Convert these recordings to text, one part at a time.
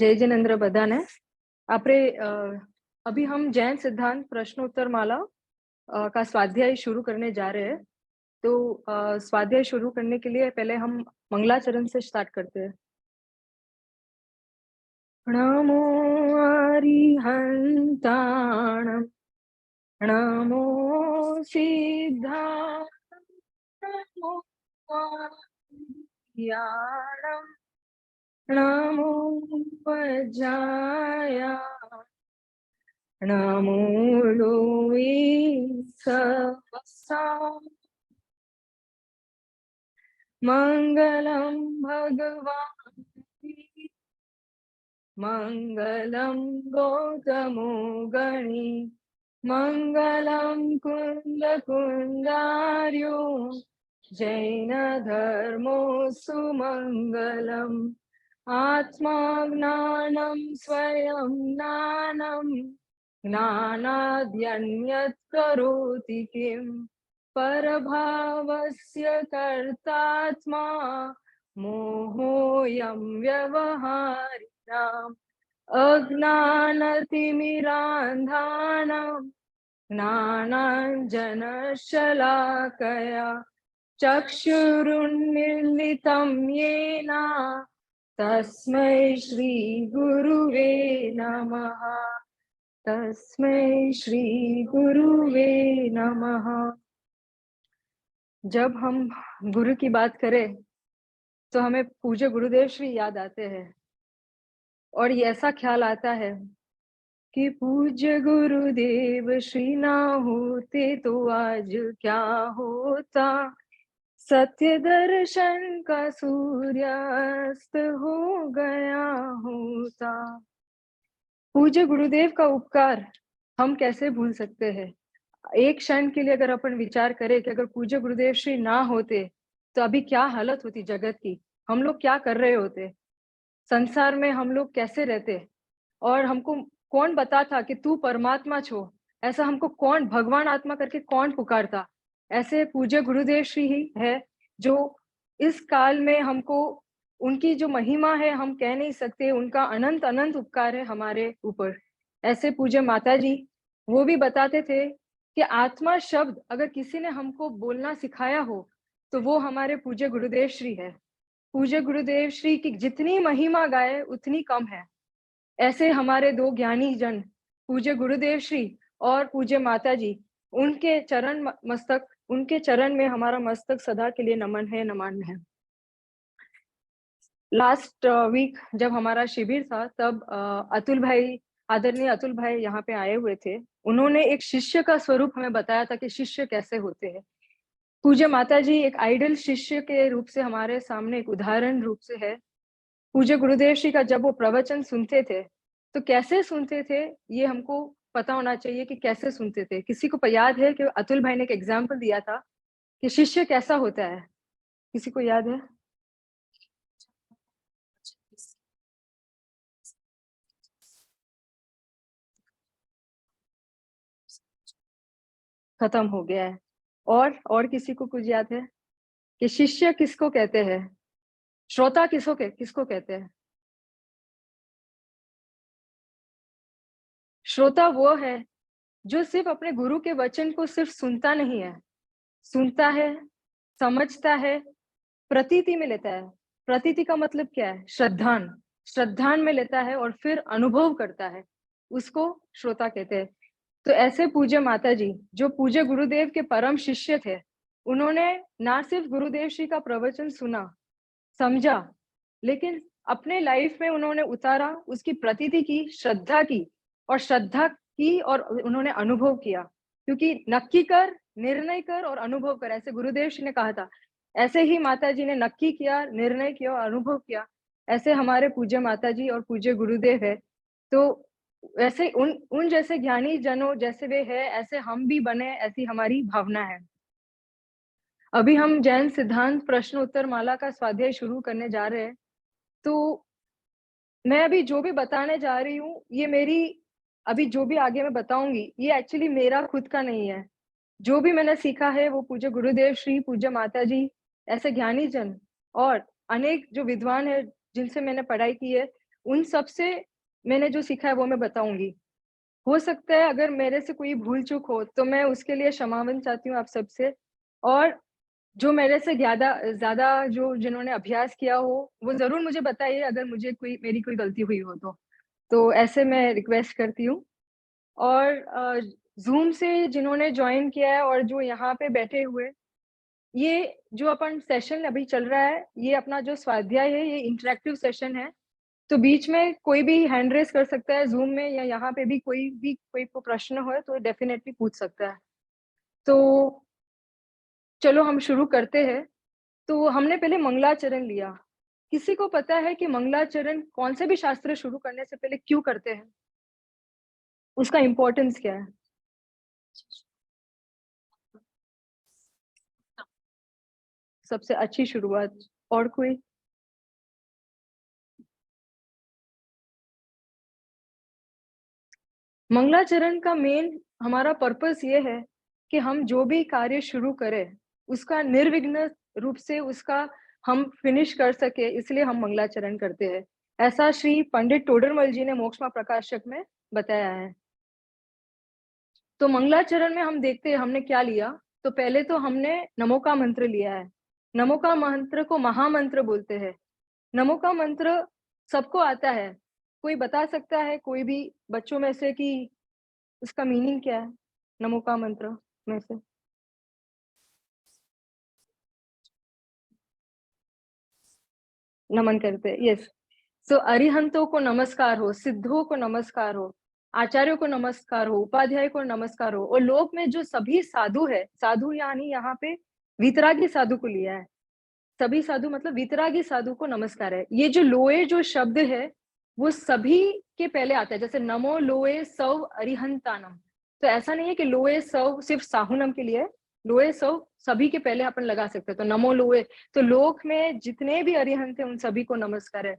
જય જિનેન્દ્ર બધાને. આપણે अभी हम जैन सिद्धांत प्रश्नोत्तर माला का स्वाध्याय शुरू करने जा रहे हैं। तो स्वाध्याय शुरू करने के लिए पहले हम मंगलाचरण से स्टार्ट करते हैं। नमो अरिहंताणं नमो सिद्धाणं नमो याणं नमो वज्राय नमो लोये सहसा मंगलम भगवान मंगलम गौतमो गणी मंगलम कुंद कुंदार्यो जैन धर्मो सुमंगलम आत्मा ज्ञानम स्वयं ज्ञानम ज्ञानाद्यन्यत् करोति किम् परभावस्य कर्तात्मा मोहोऽयं व्यवहारिणाम् अज्ञानतिमिरान्धानां ज्ञानाञ्जनशलाकया चक्षुरुन्मीलितं येन तस्मै श्रीगुरुवे नमः। तस्मै श्रीगुरुवे नमः। जब हम गुरु की बात करें तो हमें पूज्य गुरुदेव श्री याद आते हैं और ये ऐसा ख्याल आता है कि पूज्य गुरुदेव श्री ना होते तो आज क्या होता, सत्य दर्शन का सूर्यास्त हो गया होता। पूज्य गुरुदेव का उपकार हम कैसे भूल सकते हैं। एक क्षण के लिए अगर अपन विचार करें कि अगर पूज्य गुरुदेव श्री ना होते तो अभी क्या हालत होती जगत की, हम लोग क्या कर रहे होते, संसार में हम लोग कैसे रहते, और हमको कौन बताता कि तू परमात्मा छो, ऐसा हमको कौन भगवान आत्मा करके कौन पुकारता। ऐसे पूज्य गुरुदेव श्री ही है जो इस काल में हमको, उनकी जो महिमा है हम कह नहीं सकते, उनका अनंत अनंत उपकार है हमारे ऊपर। ऐसे पूज्य माता जी वो भी बताते थे कि आत्मा शब्द अगर किसी ने हमको बोलना सिखाया हो तो वो हमारे पूज्य गुरुदेव श्री है। पूज्य गुरुदेव श्री की जितनी महिमा गाए उतनी कम है। ऐसे हमारे दो ज्ञानी जन पूज्य गुरुदेव श्री और पूज्य माता जी, उनके चरण मस्तक, उनके चरण में हमारा मस्तक सदा के लिए नमन है, नमन है। लास्ट वीक जब हमारा शिविर था तब अतुल भाई, आदरणीय अतुल भाई यहाँ पे आए हुए थे। उन्होंने एक शिष्य का स्वरूप हमें बताया था कि शिष्य कैसे होते हैं। पूज्य माता जी एक आइडल शिष्य के रूप से हमारे सामने एक उदाहरण रूप से है। पूज्य गुरुदेव श्री का जब वो प्रवचन सुनते थे तो कैसे सुनते थे ये हमको पता होना चाहिए कि कैसे सुनते थे। किसी को याद है कि अतुल भाई ने एक एग्जाम्पल दिया था कि शिष्य कैसा होता है, किसी को याद है? खत्म हो गया है। और किसी को कुछ याद है कि शिष्य किसको कहते हैं, श्रोता किसको कहते हैं? श्रोता वो है जो सिर्फ अपने गुरु के वचन को सिर्फ सुनता नहीं है, सुनता है, समझता है, प्रतीति में लेता है। प्रतीति का मतलब क्या है? श्रद्धान, श्रद्धान में लेता है और फिर अनुभव करता है, उसको श्रोता कहते हैं। तो ऐसे पूज्य माता जी जो पूज्य गुरुदेव के परम शिष्य थे, उन्होंने ना सिर्फ गुरुदेव श्री का प्रवचन सुना, समझा, लेकिन अपने लाइफ में उन्होंने उतारा, उसकी प्रतीति की, श्रद्धा की, और श्रद्धा की और उन्होंने अनुभव किया। क्योंकि नक्की कर, निर्णय कर और अनुभव कर, ऐसे गुरुदेव श्री ने कहा था। ऐसे ही माता जी ने नक्की किया, निर्णय किया और अनुभव किया। ऐसे हमारे पूज्य माता जी और पूज्य गुरुदेव है। तो ऐसे उन जैसे ज्ञानी जनों जैसे वे है, ऐसे हम भी बने, ऐसी हमारी भावना है। अभी हम जैन सिद्धांत प्रश्न उत्तर माला का स्वाध्याय शुरू करने जा रहे हैं। तो मैं अभी जो भी बताने जा रही हूँ, ये मेरी, अभी जो भी आगे मैं बताऊंगी ये एक्चुअली मेरा खुद का नहीं है। जो भी मैंने सीखा है वो पूज्य गुरुदेव श्री, पूज्य माता जी, ऐसे ज्ञानी जन और अनेक जो विद्वान है जिनसे मैंने पढ़ाई की है, उन सब से मैंने जो सीखा है वो मैं बताऊंगी। हो सकता है अगर मेरे से कोई भूल चूक हो तो मैं उसके लिए क्षमावन चाहती हूँ आप सबसे। और जो मेरे से ज्यादा ज्यादा जो जिन्होंने अभ्यास किया हो वो जरूर मुझे बताइए अगर मुझे मेरी कोई गलती हुई हो तो ऐसे मैं रिक्वेस्ट करती हूँ। और जूम से जिन्होंने ज्वाइन किया है और जो यहाँ पे बैठे हुए, ये जो अपन सेशन अभी चल रहा है, ये अपना जो स्वाध्याय है ये इंटरेक्टिव सेशन है। तो बीच में कोई भी हैंड रेस कर सकता है जूम में या यहाँ पे भी कोई को प्रश्न हो तो डेफिनेटली पूछ सकता है। तो चलो हम शुरू करते हैं। तो हमने पहले मंगलाचरण लिया। किसी को पता है कि मंगलाचरण कौन से भी शास्त्र शुरू करने से पहले क्यों करते हैं? उसका इम्पोर्टेंस क्या है? सबसे अच्छी शुरुआत। और कोई? मंगलाचरण का मेन हमारा पर्पस ये है कि हम जो भी कार्य शुरू करें उसका निर्विघ्न रूप से उसका हम फिनिश कर सके, इसलिए हम मंगलाचरण करते हैं। ऐसा श्री पंडित टोडरमल जी ने मोक्षमा प्रकाशक में बताया है। तो मंगलाचरण में हम देखते हैं हमने क्या लिया। तो पहले तो हमने नमो का मंत्र लिया है। नमो का मंत्र को महामंत्र बोलते हैं। नमो का मंत्र सबको आता है। कोई बता सकता है कोई भी बच्चों में से कि उसका मीनिंग क्या है? नमो का मंत्र में से नमन करते हैं। यस। सो अरिहंतों को नमस्कार हो, सिद्धों को नमस्कार हो, आचार्यों को नमस्कार हो, उपाध्याय को नमस्कार हो। और लोक में जो सभी साधु है, साधु यानी यहाँ पे वितरागी साधु को लिया है। सभी साधु मतलब वितरागी साधु को नमस्कार है। ये जो लोए जो शब्द है वो सभी के पहले आता है। जैसे नमो लोए सौ अरिहंतानम, तो ऐसा नहीं है कि लोए सौ सिर्फ साहुनम के लिए। लोए सौ सभी के पहले अपन लगा सकते हैं। तो नमो लोए, तो लोक में जितने भी अरिहंत है उन सभी को नमस्कार है।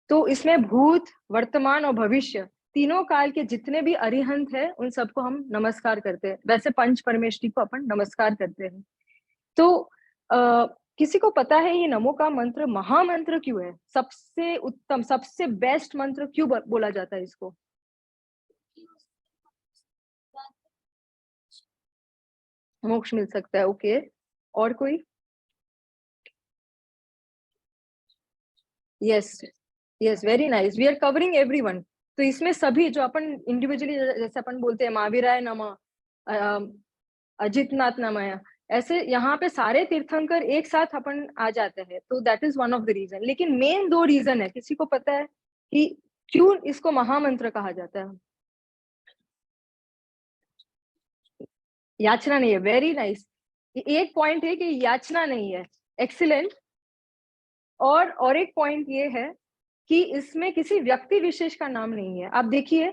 तो इसमें भूत, वर्तमान और भविष्य तीनों काल के जितने भी अरिहंत है उन सबको हम नमस्कार करते हैं। वैसे पंच परमेष्टि को अपन नमस्कार करते हैं। तो किसी को पता है ये नमो का मंत्र महामंत्र क्यों है? सबसे उत्तम सबसे बेस्ट मंत्र क्यों बोला जाता है इसको? मोक्ष मिल सकता है। ओके। और कोई? Yes, yes, very nice, we are covering everyone. तो इसमें सभी जो अपन इंडिविजुअली जैसे अपन बोलते हैं महावीराय नमः, अजितनाथ नमः, ऐसे यहाँ पे सारे तीर्थंकर एक साथ अपन आ जाते हैं। तो that is one of the reason. लेकिन मेन दो रीजन है। किसी को पता है कि क्यों इसको महामंत्र कहा जाता है? याचना नहीं है। Very nice. एक पॉइंट है कि याचना नहीं है। एक्सीलेंट। और एक पॉइंट ये है कि इसमें किसी व्यक्ति विशेष का नाम नहीं है। आप देखिए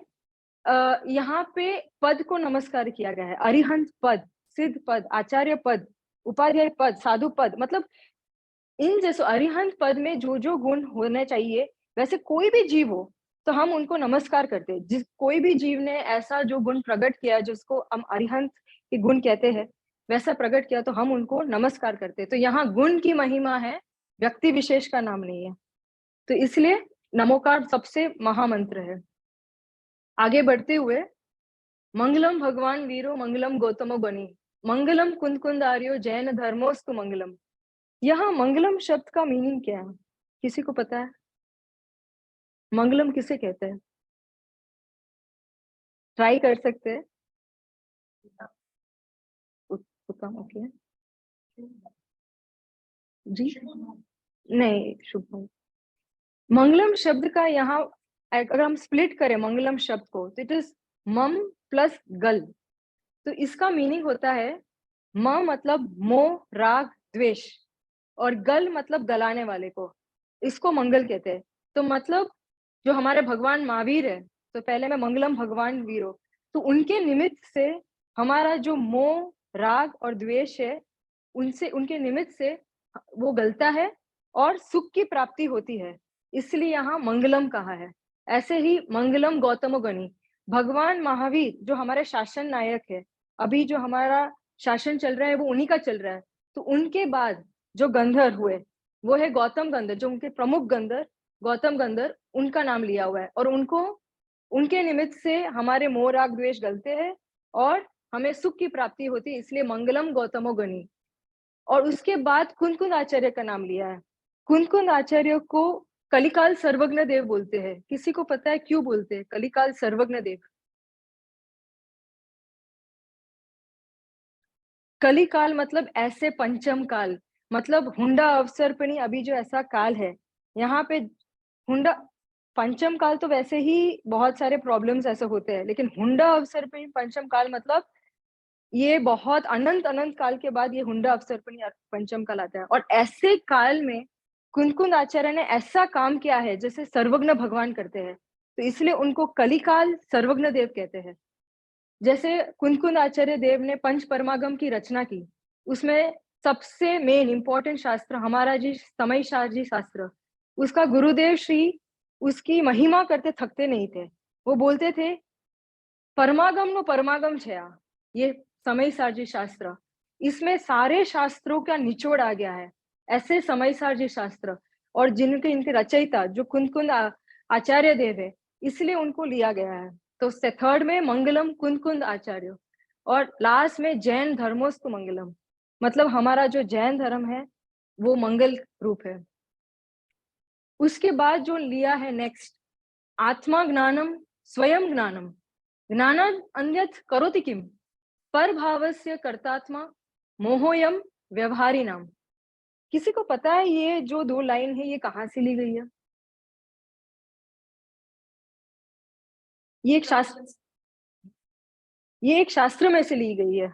यहाँ पे पद को नमस्कार किया गया है। अरिहंत पद, सिद्ध पद, आचार्य पद, उपाध्याय पद, साधु पद, मतलब इन जैसे अरिहंत पद में जो जो गुण होने चाहिए वैसे कोई भी जीव हो तो हम उनको नमस्कार करते हैं। जिस कोई भी जीव ने ऐसा जो गुण प्रकट किया जिसको हम अरिहंत के गुण कहते हैं वैसा प्रकट किया तो हम उनको नमस्कार करते हैं। तो यहाँ गुण की महिमा है, व्यक्ति विशेष का नाम नहीं है। तो इसलिए नमोकार सबसे महामंत्र है। आगे बढ़ते हुए मंगलम भगवान वीरो मंगलम गौतमो बनी, मंगलम कुंद कुंद आर्यो जैन धर्मोस्तु मंगलम। यहाँ मंगलम शब्द का मीनिंग क्या है? किसी को पता है? मंगलम किसे कहते हैं? ट्राई कर सकते हैं। उत्तम। ओके। जी नहीं, शुभम। मंगलम शब्द का यहाँ अगर हम स्प्लिट करें मंगलम शब्द को तो इट इज मम प्लस गल। तो इसका मीनिंग होता है म मतलब मोह, राग, द्वेष, और गल मतलब गलाने वाले को, इसको मंगल कहते हैं। तो मतलब जो हमारे भगवान महावीर है, तो पहले मैं मंगलम भगवान वीरो, तो उनके निमित्त से हमारा जो मोह, राग और द्वेष है उनसे उनके निमित्त से वो गलता है और सुख की प्राप्ति होती है। इसलिए यहाँ मंगलम कहा है। ऐसे ही मंगलम गौतम गणी, भगवान महावीर जो हमारे शासन नायक है, अभी जो हमारा शासन चल रहा है वो उन्हीं का चल रहा है। तो उनके बाद जो गंधर्व हुए वो है गौतम गंधर्व, जो उनके प्रमुख गंधर्व, गौतम गंधर्व उनका नाम लिया हुआ है और उनको उनके निमित्त से हमारे मोह राग द्वेष गलते हैं और हमें सुख की प्राप्ति होती है, इसलिए मंगलम गौतमो गणी। और उसके बाद कुंद आचार्य का नाम लिया है। कुंद आचार्य को कलिकाल सर्वज्ञ देव बोलते हैं। किसी को पता है क्यों बोलते हैं कलिकाल सर्वज्ञ देव? कलिकाल मतलब ऐसे पंचम काल, मतलब हुंडा अवसर्पिणी, अभी जो ऐसा काल है यहाँ पे हुंडा पंचम काल तो वैसे ही बहुत सारे प्रॉब्लम्स ऐसे होते हैं, लेकिन हुंडा अवसर्पिणी पंचम काल मतलब ये बहुत अनंत अनंत काल के बाद ये हुंडा अवसर्पिणी पंचम काल आता है। और ऐसे काल में कुंद आचार्य ने ऐसा काम किया है जैसे सर्वज्ञ भगवान करते हैं, तो इसलिए उनको कलिकाल सर्वज्ञ देव कहते हैं। जैसे कुंद आचार्य देव ने पंच परमागम की रचना की, उसमें सबसे मेन इंपॉर्टेंट शास्त्र हमारा जी समय शास्त्री शास्त्र, उसका गुरुदेव श्री उसकी महिमा करते थकते नहीं थे। वो बोलते थे परमागम नो परमागम छया, ये समय सारजी शास्त्र, इसमें सारे शास्त्रों का निचोड़ आ गया है। ऐसे समय सारजी शास्त्र और जिनके इनके रचयिता जो कुंद आचार्य देव है, इसलिए उनको लिया गया है। तो थर्ड में मंगलम कुंद आचार्य और लास्ट में जैन धर्मोस्तु मंगलम, मतलब हमारा जो जैन धर्म है वो मंगल रूप है। उसके बाद जो लिया है नेक्स्ट, आत्मा ज्ञानम स्वयं ज्ञानम ज्ञानान अन्यत् करोति किम पर भावस्य कर्तात्मा मोहोयम व्यवहारी नाम। किसी को पता है ये जो दो लाइन है ये कहाँ से ली गई है? ये एक शास्त्र, ये एक शास्त्र में से ली गई है।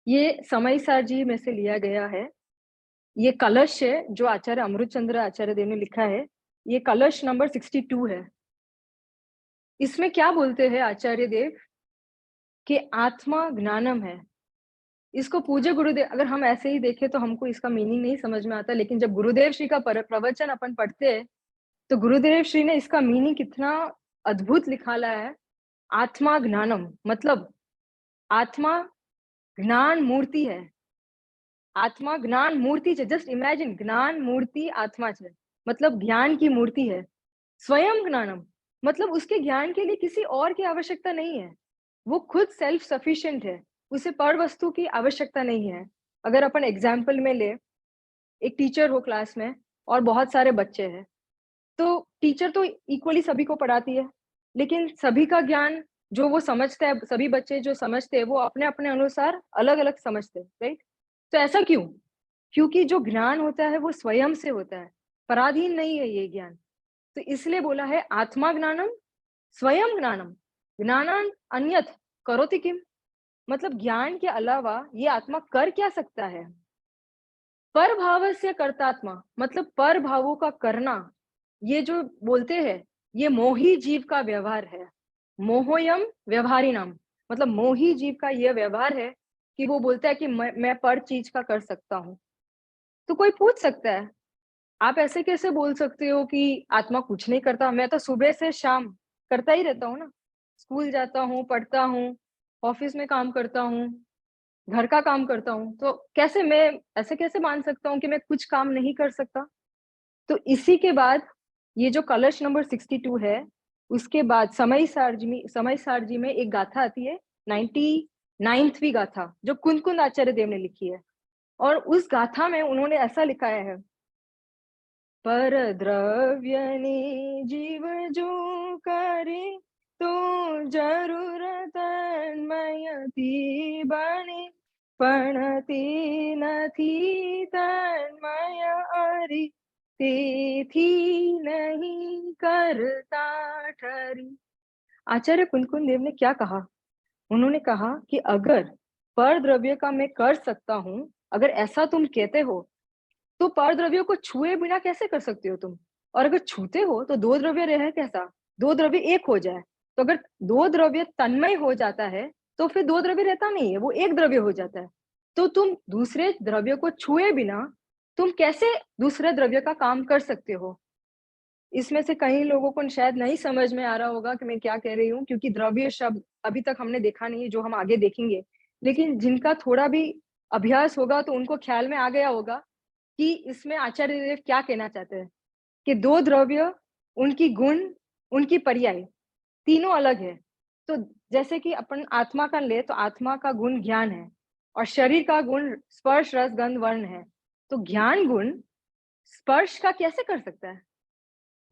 ये समयसार जी में से लिया गया है। ये कलश है जो आचार्य अमृतचंद्र आचार्य देव ने लिखा है। ये कलश नंबर 62 है। इसमें क्या बोलते हैं आचार्य देव कि आत्मा ज्ञानम है। इसको पूज्य गुरुदेव, अगर हम ऐसे ही देखें तो हमको इसका मीनिंग नहीं समझ में आता, लेकिन जब गुरुदेव श्री का प्रवचन अपन पढ़ते हैं तो गुरुदेव श्री ने इसका मीनिंग कितना अद्भुत निकाला है। आत्मा ज्ञानम मतलब आत्मा ज्ञान मूर्ति है। आत्मा ज्ञान मूर्ति है। जस्ट इमेजिन, ज्ञान मूर्ति आत्मा है, मतलब ज्ञान की मूर्ति है। स्वयं ज्ञानम मतलब उसके ज्ञान के लिए किसी और की आवश्यकता नहीं है, वो खुद सेल्फ सफिशिएंट है, उसे पर वस्तु की आवश्यकता नहीं है। अगर अपन एग्जाम्पल में ले, एक टीचर हो क्लास में और बहुत सारे बच्चे हैं, तो टीचर तो इक्वली सभी को पढ़ाती है, लेकिन सभी का ज्ञान जो वो समझता है, सभी बच्चे जो समझते हैं वो अपने अपने अनुसार अलग अलग समझते हैं, राइट? तो ऐसा क्यों? क्योंकि जो ज्ञान होता है वो स्वयं से होता है, पराधीन नहीं है ये ज्ञान। तो इसलिए बोला है आत्मा ज्ञानम स्वयं ज्ञानम ज्ञानान अन्यथ करोति किम, मतलब ज्ञान के अलावा ये आत्मा कर क्या सकता है? पर भाव से कर्तात्मा मतलब पर भावों का करना, ये जो बोलते हैं ये मोही जीव का व्यवहार है। मोहोयम व्यवहारी नाम मतलब मोही जीव का यह व्यवहार है कि वो बोलता है कि मैं पर चीज का कर सकता हूँ। तो कोई पूछ सकता है आप ऐसे कैसे बोल सकते हो कि आत्मा कुछ नहीं करता? मैं तो सुबह से शाम करता ही रहता हूँ ना, स्कूल जाता हूँ, पढ़ता हूँ, ऑफिस में काम करता हूँ, घर का काम करता हूँ, तो कैसे मैं ऐसे कैसे मान सकता हूँ कि मैं कुछ काम नहीं कर सकता? तो इसी के बाद ये जो कलश नंबर 62 है, उसके बाद समय सारजी में एक गाथा आती है, 99वीं गाथा जो कुंद आचार्य देव ने लिखी है। और उस गाथा में उन्होंने ऐसा लिखाया है, पर द्रव्य ने जीव जो करे तो जरूरत तन्मयती बने, पण ते નથી तन्मय अरे तेथी नहीं करता ठरी। आचार्य कुंद देव ने क्या कहा? उन्होंने कहा कि अगर पर द्रव्य का मैं कर सकता हूँ, अगर ऐसा तुम कहते हो, तो पर द्रव्यों को छुए बिना कैसे कर सकते हो तुम? और अगर छूते हो तो दो द्रव्य रहे कैसा? दो द्रव्य एक हो जाए। तो अगर दो द्रव्य तन्मय हो जाता है तो फिर दो द्रव्य रहता नहीं है, वो एक द्रव्य हो जाता है। तो तुम दूसरे द्रव्य को छुए बिना तुम कैसे दूसरे द्रव्य का काम कर सकते हो? इसमें से कई लोगों को शायद नहीं समझ में आ रहा होगा कि मैं क्या कह रही हूँ, क्योंकि द्रव्य शब्द अभी तक हमने देखा नहीं है, जो हम आगे देखेंगे। लेकिन जिनका थोड़ा भी अभ्यास होगा तो उनको ख्याल में आ गया होगा कि इसमें आचार्य देव क्या कहना चाहते हैं कि 2 द्रव्य, उनकी गुण, उनकी पर्याय तीनों अलग है। तो जैसे कि अपन आत्मा का ले तो आत्मा का गुण ज्ञान है और शरीर का गुण स्पर्श, रस, गंध, वर्ण है। तो ज्ञान गुण स्पर्श का कैसे कर सकता है?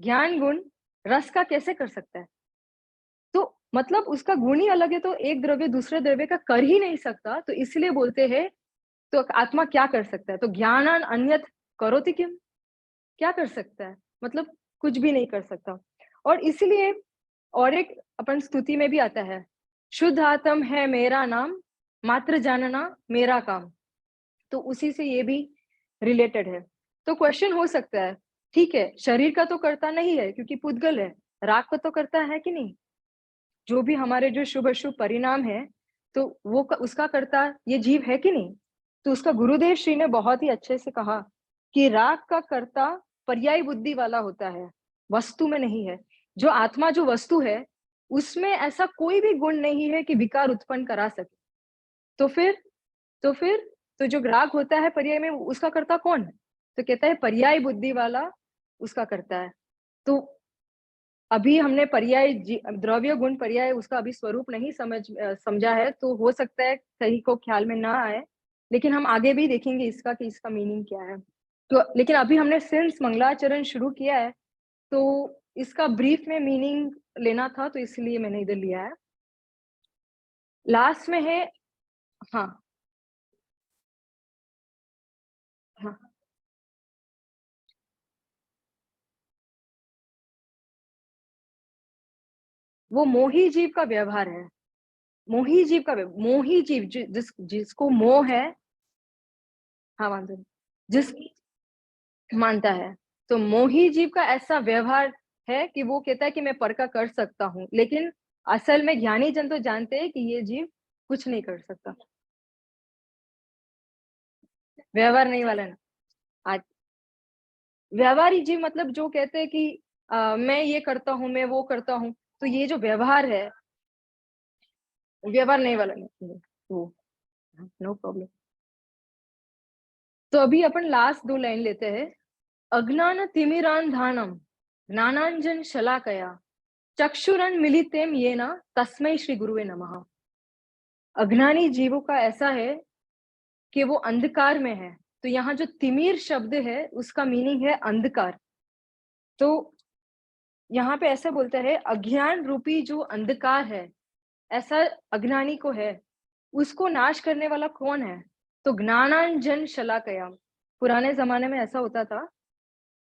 ज्ञान गुण रस का कैसे कर सकता है? तो मतलब उसका गुण ही अलग है, तो एक द्रव्य दूसरे द्रव्य का कर ही नहीं सकता। तो इसलिए बोलते हैं तो आत्मा क्या कर सकता है? तो ज्ञानान अन्यत् करोति किम? क्या कर सकता है? मतलब कुछ भी नहीं कर सकता। और इसलिए और एक अपन स्तुति में भी आता है, शुद्ध आत्म है मेरा नाम, मात्र जानना मेरा काम। तो उसी से ये भी रिलेटेड है। तो क्वेश्चन हो सकता है, ठीक है, शरीर का तो करता नहीं है क्योंकि पुद्गल है, राग का तो करता है कि नहीं? जो भी हमारे जो शुभ-अशुभ परिणाम है, तो वो उसका कर्ता ये जीव है कि नहीं? तो उसका गुरुदेव श्री ने बहुत ही अच्छे से कहा कि राग का कर्ता पर्यायी बुद्धि वाला होता है, वस्तु में नहीं है। जो आत्मा जो वस्तु है, उसमें ऐसा कोई भी गुण नहीं है कि विकार उत्पन्न करा सके। तो फिर तो फिर तो जो राग होता है पर्याय में उसका कर्ता कौन है? तो कहता है पर्यायी बुद्धि वाला उसका कर्ता है। तो अभी हमने पर्याय द्रव्य गुण पर्याय उसका अभी स्वरूप नहीं समझा है, तो हो सकता है कहीं को ख्याल में ना आए, लेकिन हम आगे भी देखेंगे इसका कि इसका मीनिंग क्या है। तो लेकिन अभी हमने सिंस मंगलाचरण शुरू किया है, तो इसका ब्रीफ में मीनिंग लेना था, तो इसलिए मैंने इधर लिया है। लास्ट में है हाँ, हाँ, वो मोही जीव का व्यवहार है। मोही जीव जिसको मोह है। हाँ, वांधो नहीं। जिस मानता है। तो मोही जीव का ऐसा व्यवहार है कि वो कहता है कि मैं पर का कर सकता हूँ, लेकिन असल में ज्ञानी जन तो जानते हैं कि ये जीव कुछ नहीं कर सकता। व्यवहार नहीं वाला ना। आज व्यवहारी जीव मतलब जो कहते हैं कि मैं ये करता हूँ, मैं वो करता हूँ। तो ये जो व्यवहार है, व्यवहार नहीं वाला नहीं। वो नो प्रॉब्लम। तो अभी अपन लास्ट 2 लाइन लेते हैं। अज्ञान तिमिरान्धानम ज्ञानांजन शलाकया चक्षुरन्मीलितेन येन तस्मै श्री गुरुवे नमः। अज्ञानी जीवों का ऐसा है कि वो अंधकार में है। तो यहाँ जो तिमिर शब्द है उसका मीनिंग है अंधकार। तो यहाँ पे ऐसा बोलता है अज्ञान रूपी जो अंधकार है, ऐसा अज्ञानी को है, उसको नाश करने वाला कौन है? तो ज्ञानांजन शलाकया। पुराने ज़माने में ऐसा होता था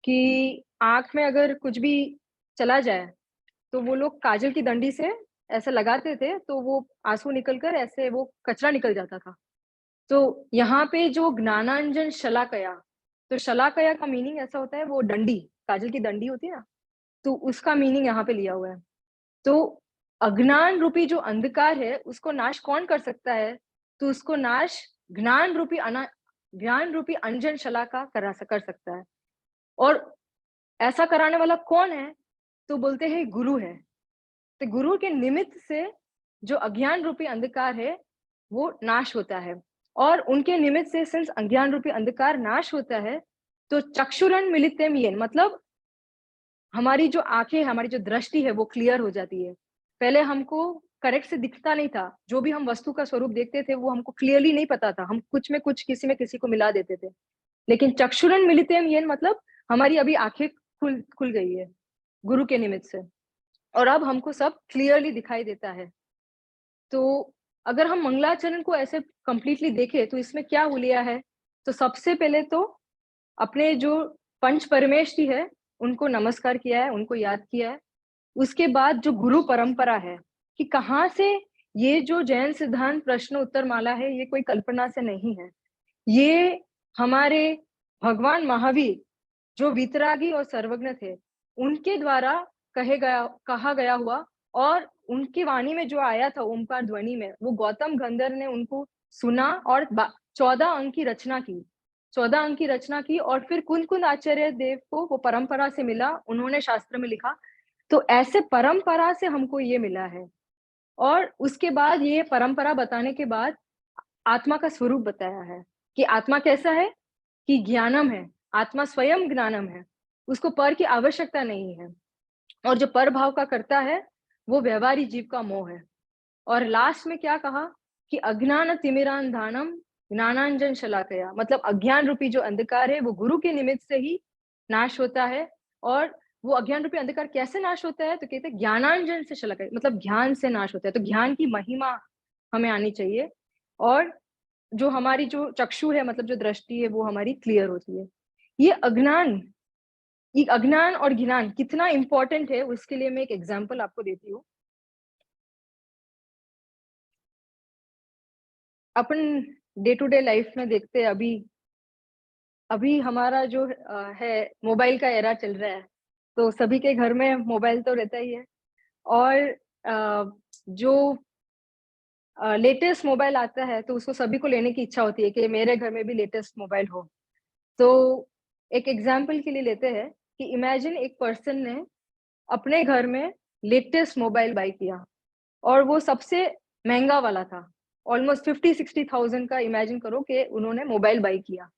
कि आँख में अगर कुछ भी चला जाए, तो वो लोग काजल की डंडी से ऐसे लगाते थे, तो वो आँसू निकल कर ऐसे वो कचरा निकल जाता था। तो यहाँ पे जो ज्ञानांजन शलाकया, तो शलाकया का मीनिंग ऐसा होता है वो डंडी, काजल की डंडी होती है ना, तो उसका मीनिंग यहाँ पे लिया हुआ है। तो अज्ञान रूपी जो अंधकार है, उसको नाश कौन कर सकता है? तो उसको नाश ज्ञान रूपी अंजन शलाका कर सकता है। और ऐसा कराने वाला कौन है? तो बोलते हैं गुरु है। तो गुरु के निमित्त से जो अज्ञान रूपी अंधकार है, वो नाश होता है। और उनके निमित्त से सिंस अज्ञान रूपी अंधकार नाश होता है, तो चक्षुरन मिलितेम येन मतलब हमारी जो आँखें, हमारी जो दृष्टि है वो क्लियर हो जाती है। पहले हमको करेक्ट से दिखता नहीं था। जो भी हम वस्तु का स्वरूप देखते थे, वो हमको क्लियरली नहीं पता था। हम कुछ में कुछ, किसी में किसी को मिला देते थे। लेकिन चक्षुरन मिलितेम येन मतलब हमारी अभी आँखें खुल खुल गई है, गुरु के निमित्त से। और अब हमको सब क्लियरली दिखाई देता है। तो अगर हम मंगलाचरण को ऐसे कंप्लीटली देखें तो इसमें क्या हो लिया है? तो सबसे पहले तो अपने जो पंच परमेष्ठी है, उनको नमस्कार किया है, उनको याद किया है। उसके बाद जो गुरु परंपरा है, कि कहाँ से ये जो जैन सिद्धांत प्रश्न उत्तर माला है, ये कोई कल्पना से नहीं है। ये हमारे भगवान महावीर जो वीतरागी और सर्वज्ञ थे, उनके द्वारा कहा गया हुआ और उनकी वाणी में जो आया था ओमकार ध्वनि में, वो गौतम गंधर्व ने उनको सुना और 14 अंक की रचना की। 14 अंक की रचना की और फिर कुंद आचार्य देव को वो परंपरा से मिला, उन्होंने शास्त्र में लिखा। तो ऐसे परंपरा से हमको ये मिला है। और उसके बाद ये परंपरा बताने के बाद आत्मा का स्वरूप बताया है कि आत्मा कैसा है, कि ज्ञानम है, आत्मा स्वयं ज्ञानम है, उसको पर की आवश्यकता नहीं है। और जो पर भाव का करता है वो व्यवहारी जीव का मोह है। और लास्ट में क्या कहा कि अज्ञान तिमिरांधानम ज्ञानांजन शलाकया, मतलब अज्ञान रूपी जो अंधकार है वो गुरु के निमित्त से ही नाश होता है। और वो अज्ञान रूपी अंधकार कैसे नाश होता है, तो कहते हैं ज्ञानांजन से शलाकया, मतलब ज्ञान से नाश होता है। तो ज्ञान की महिमा हमें आनी चाहिए, और जो हमारी जो चक्षु है, मतलब जो दृष्टि है, वो हमारी क्लियर होती है। ये अज्ञान और ज्ञान कितना इंपॉर्टेंट है उसके लिए मैं एक एग्जांपल आपको देती हूँ। अपन डे टू डे लाइफ में देखते हैं, अभी अभी हमारा जो है मोबाइल का एरा चल रहा है, तो सभी के घर में मोबाइल तो रहता ही है। और जो लेटेस्ट मोबाइल आता है तो उसको सभी को लेने की इच्छा होती है कि मेरे घर में भी लेटेस्ट मोबाइल हो। तो एक एग्जाम्पल के लिए लेते हैं कि इमेजिन एक पर्सन ने अपने घर में लेटेस्ट मोबाइल बाय किया, और वो सबसे महंगा वाला था, ऑलमोस्ट 50-60,000 का। इमेजिन करो कि उन्होंने मोबाइल बाय किया।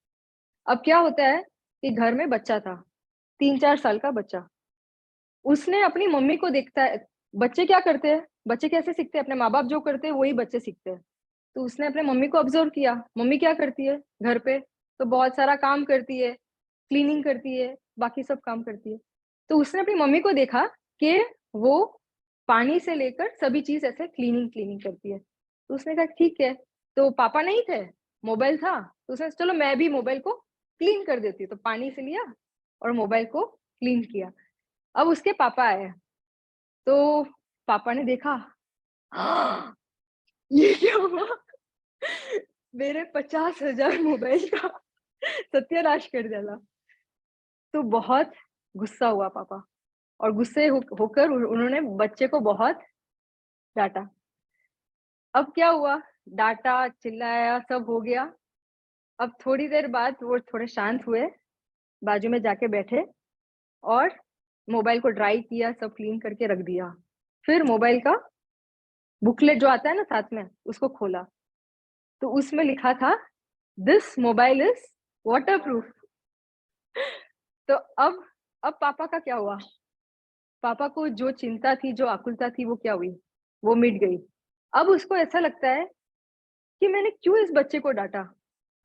अब क्या होता है कि घर में बच्चा था, 3-4 साल का बच्चा। उसने अपनी मम्मी को देखता है, बच्चे क्या करते हैं, बच्चे कैसे सीखते हैं, अपने माँ बाप जो करते हैं वही बच्चे सीखते हैं। तो उसने अपने मम्मी को ऑब्जर्व किया, मम्मी क्या करती है घर पे, तो बहुत सारा काम करती है, क्लीनिंग करती है, बाकी सब काम करती है। तो उसने अपनी मम्मी को देखा कि वो पानी से लेकर सभी चीज ऐसे क्लीनिंग क्लीनिंग करती है। तो उसने कहा ठीक है, तो पापा नहीं थे, मोबाइल था, तो उसने चलो मैं भी मोबाइल को क्लीन कर देती हूँ। तो पानी से लिया और मोबाइल को क्लीन किया। अब उसके पापा आए, तो पापा ने देखा, "हाँ, ये क्या हुआ, मेरे 50,000 मोबाइल का सत्यानाश कर डाला।" तो बहुत गुस्सा हुआ पापा, और गुस्से होकर उन्होंने बच्चे को बहुत डांटा। अब क्या हुआ, डांटा, चिल्लाया, सब हो गया। अब थोड़ी देर बाद वो थोड़े शांत हुए, बाजू में जाके बैठे, और मोबाइल को ड्राई किया, सब क्लीन करके रख दिया। फिर मोबाइल का बुकलेट जो आता है ना साथ में, उसको खोला, तो उसमें लिखा था, this mobile is water proof. तो अब पापा का क्या हुआ, पापा को जो चिंता थी, जो आकुलता थी, वो क्या हुई, वो मिट गई। अब उसको ऐसा लगता है कि मैंने क्यों इस बच्चे को डांटा।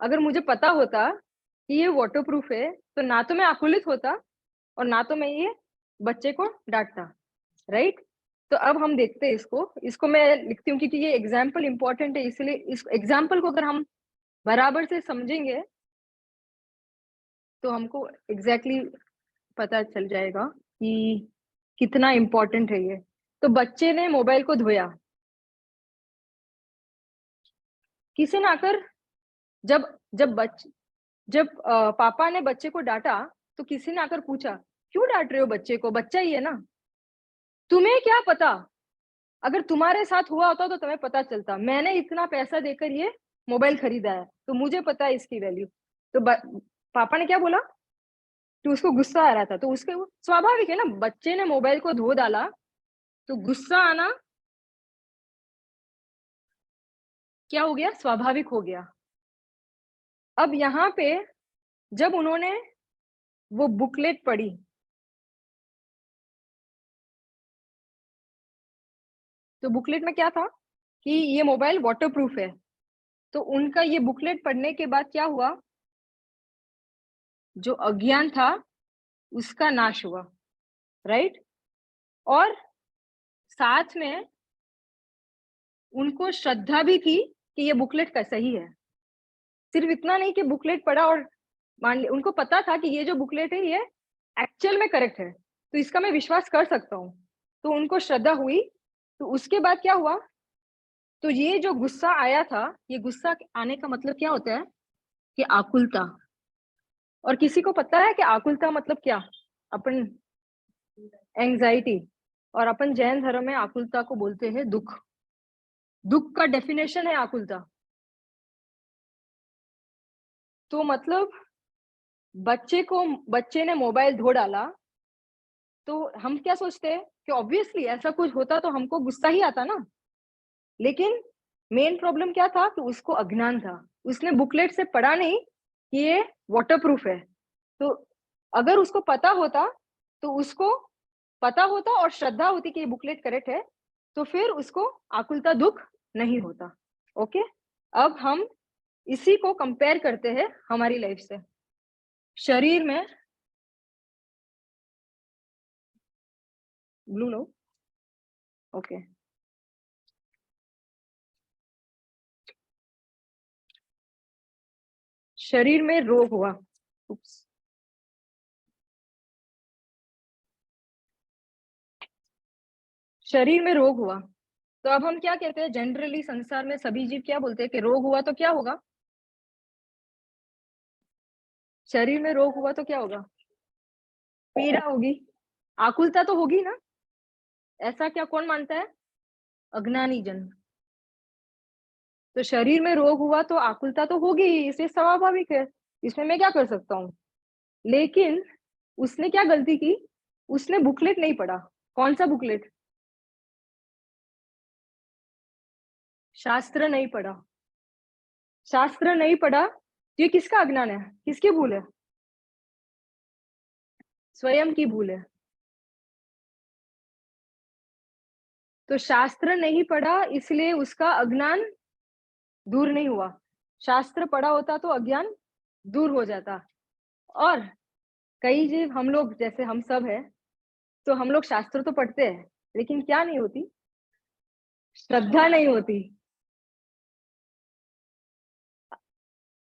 अगर मुझे पता होता कि ये वाटर प्रूफ है, तो ना तो मैं आकुलित होता, और ना तो मैं ये बच्चे को डांटता, राइट। तो अब हम देखते हैं इसको इसको मैं लिखती हूँ, क्योंकि ये एग्जाम्पल इंपॉर्टेंट है, इसलिए इस एग्जाम्पल को अगर हम बराबर से समझेंगे तो हमको एग्जैक्टली पता चल जाएगा कि कितना इम्पोर्टेंट है ये। तो बच्चे ने मोबाइल को धोया, किसी ने आकर, जब जब बच जब पापा ने बच्चे को डांटा, तो किसी ने आकर पूछा, क्यों डांट रहे हो बच्चे को, बच्चा ही है ना, तुम्हें क्या पता, अगर तुम्हारे साथ हुआ होता तो तुम्हें पता चलता, मैंने इतना पैसा देकर ये मोबाइल खरीदा है, तो मुझे पता है इसकी वैल्यू। तो पापा ने क्या बोला, कि उसको गुस्सा आ रहा था, तो उसके स्वाभाविक है ना, बच्चे ने मोबाइल को धो डाला, तो गुस्सा आना क्या हो गया, स्वाभाविक हो गया। अब यहाँ पे जब उन्होंने वो बुकलेट पढ़ी, तो बुकलेट में क्या था कि ये मोबाइल वाटरप्रूफ है। तो उनका ये बुकलेट पढ़ने के बाद क्या हुआ, जो अज्ञान था उसका नाश हुआ, राइट। और साथ में उनको श्रद्धा भी थी कि ये बुकलेट का सही है। सिर्फ इतना नहीं कि बुकलेट पढ़ा और मान लिया, उनको पता था कि ये जो बुकलेट है ये एक्चुअल में करेक्ट है, तो इसका मैं विश्वास कर सकता हूँ। तो उनको श्रद्धा हुई। तो उसके बाद क्या हुआ, तो ये जो गुस्सा आया था, ये गुस्सा आने का मतलब क्या होता है कि आकुलता। और किसी को पता है कि आकुलता मतलब क्या, अपन एंजाइटी, और अपन जैन धर्म में आकुलता को बोलते हैं दुख। दुख का डेफिनेशन है आकुलता। तो मतलब बच्चे ने मोबाइल धो डाला, तो हम क्या सोचते हैं कि ऑब्वियसली ऐसा कुछ होता तो हमको गुस्सा ही आता ना। लेकिन मेन प्रॉब्लम क्या था कि उसको अज्ञान था, उसने बुकलेट से पढ़ा नहीं कि ये वाटरप्रूफ है। तो अगर उसको पता होता, तो उसको पता होता और श्रद्धा होती कि ये बुकलेट करेक्ट है, तो फिर उसको आकुलता दुख नहीं होता। ओके, अब हम इसी को कंपेयर करते हैं हमारी लाइफ से। शरीर में ब्लू लो, ओके। शरीर में रोग हुआ, उप्स, शरीर में रोग हुआ, तो अब हम क्या कहते हैं, जनरली संसार में सभी जीव क्या बोलते हैं कि रोग हुआ तो क्या होगा, शरीर में रोग हुआ तो क्या होगा, पीड़ा होगी, आकुलता तो होगी ना। ऐसा क्या कौन मानता है, अज्ञानी जन। तो शरीर में रोग हुआ तो आकुलता तो होगी, इसे स्वाभाविक है, इसमें मैं क्या कर सकता हूँ। लेकिन उसने क्या गलती की, उसने बुकलेट नहीं पढ़ा। कौन सा बुकलेट, शास्त्र नहीं पढ़ा। शास्त्र नहीं पढ़ा, तो ये किसका अज्ञान है, किसकी भूल है, स्वयं की भूल है। तो शास्त्र नहीं पढ़ा इसलिए उसका अज्ञान दूर नहीं हुआ। शास्त्र पढ़ा होता तो अज्ञान दूर हो जाता। और कई जीव हम लोग जैसे हम सब है, तो हम लोग शास्त्र तो पढ़ते हैं, लेकिन क्या नहीं होती, श्रद्धा नहीं होती।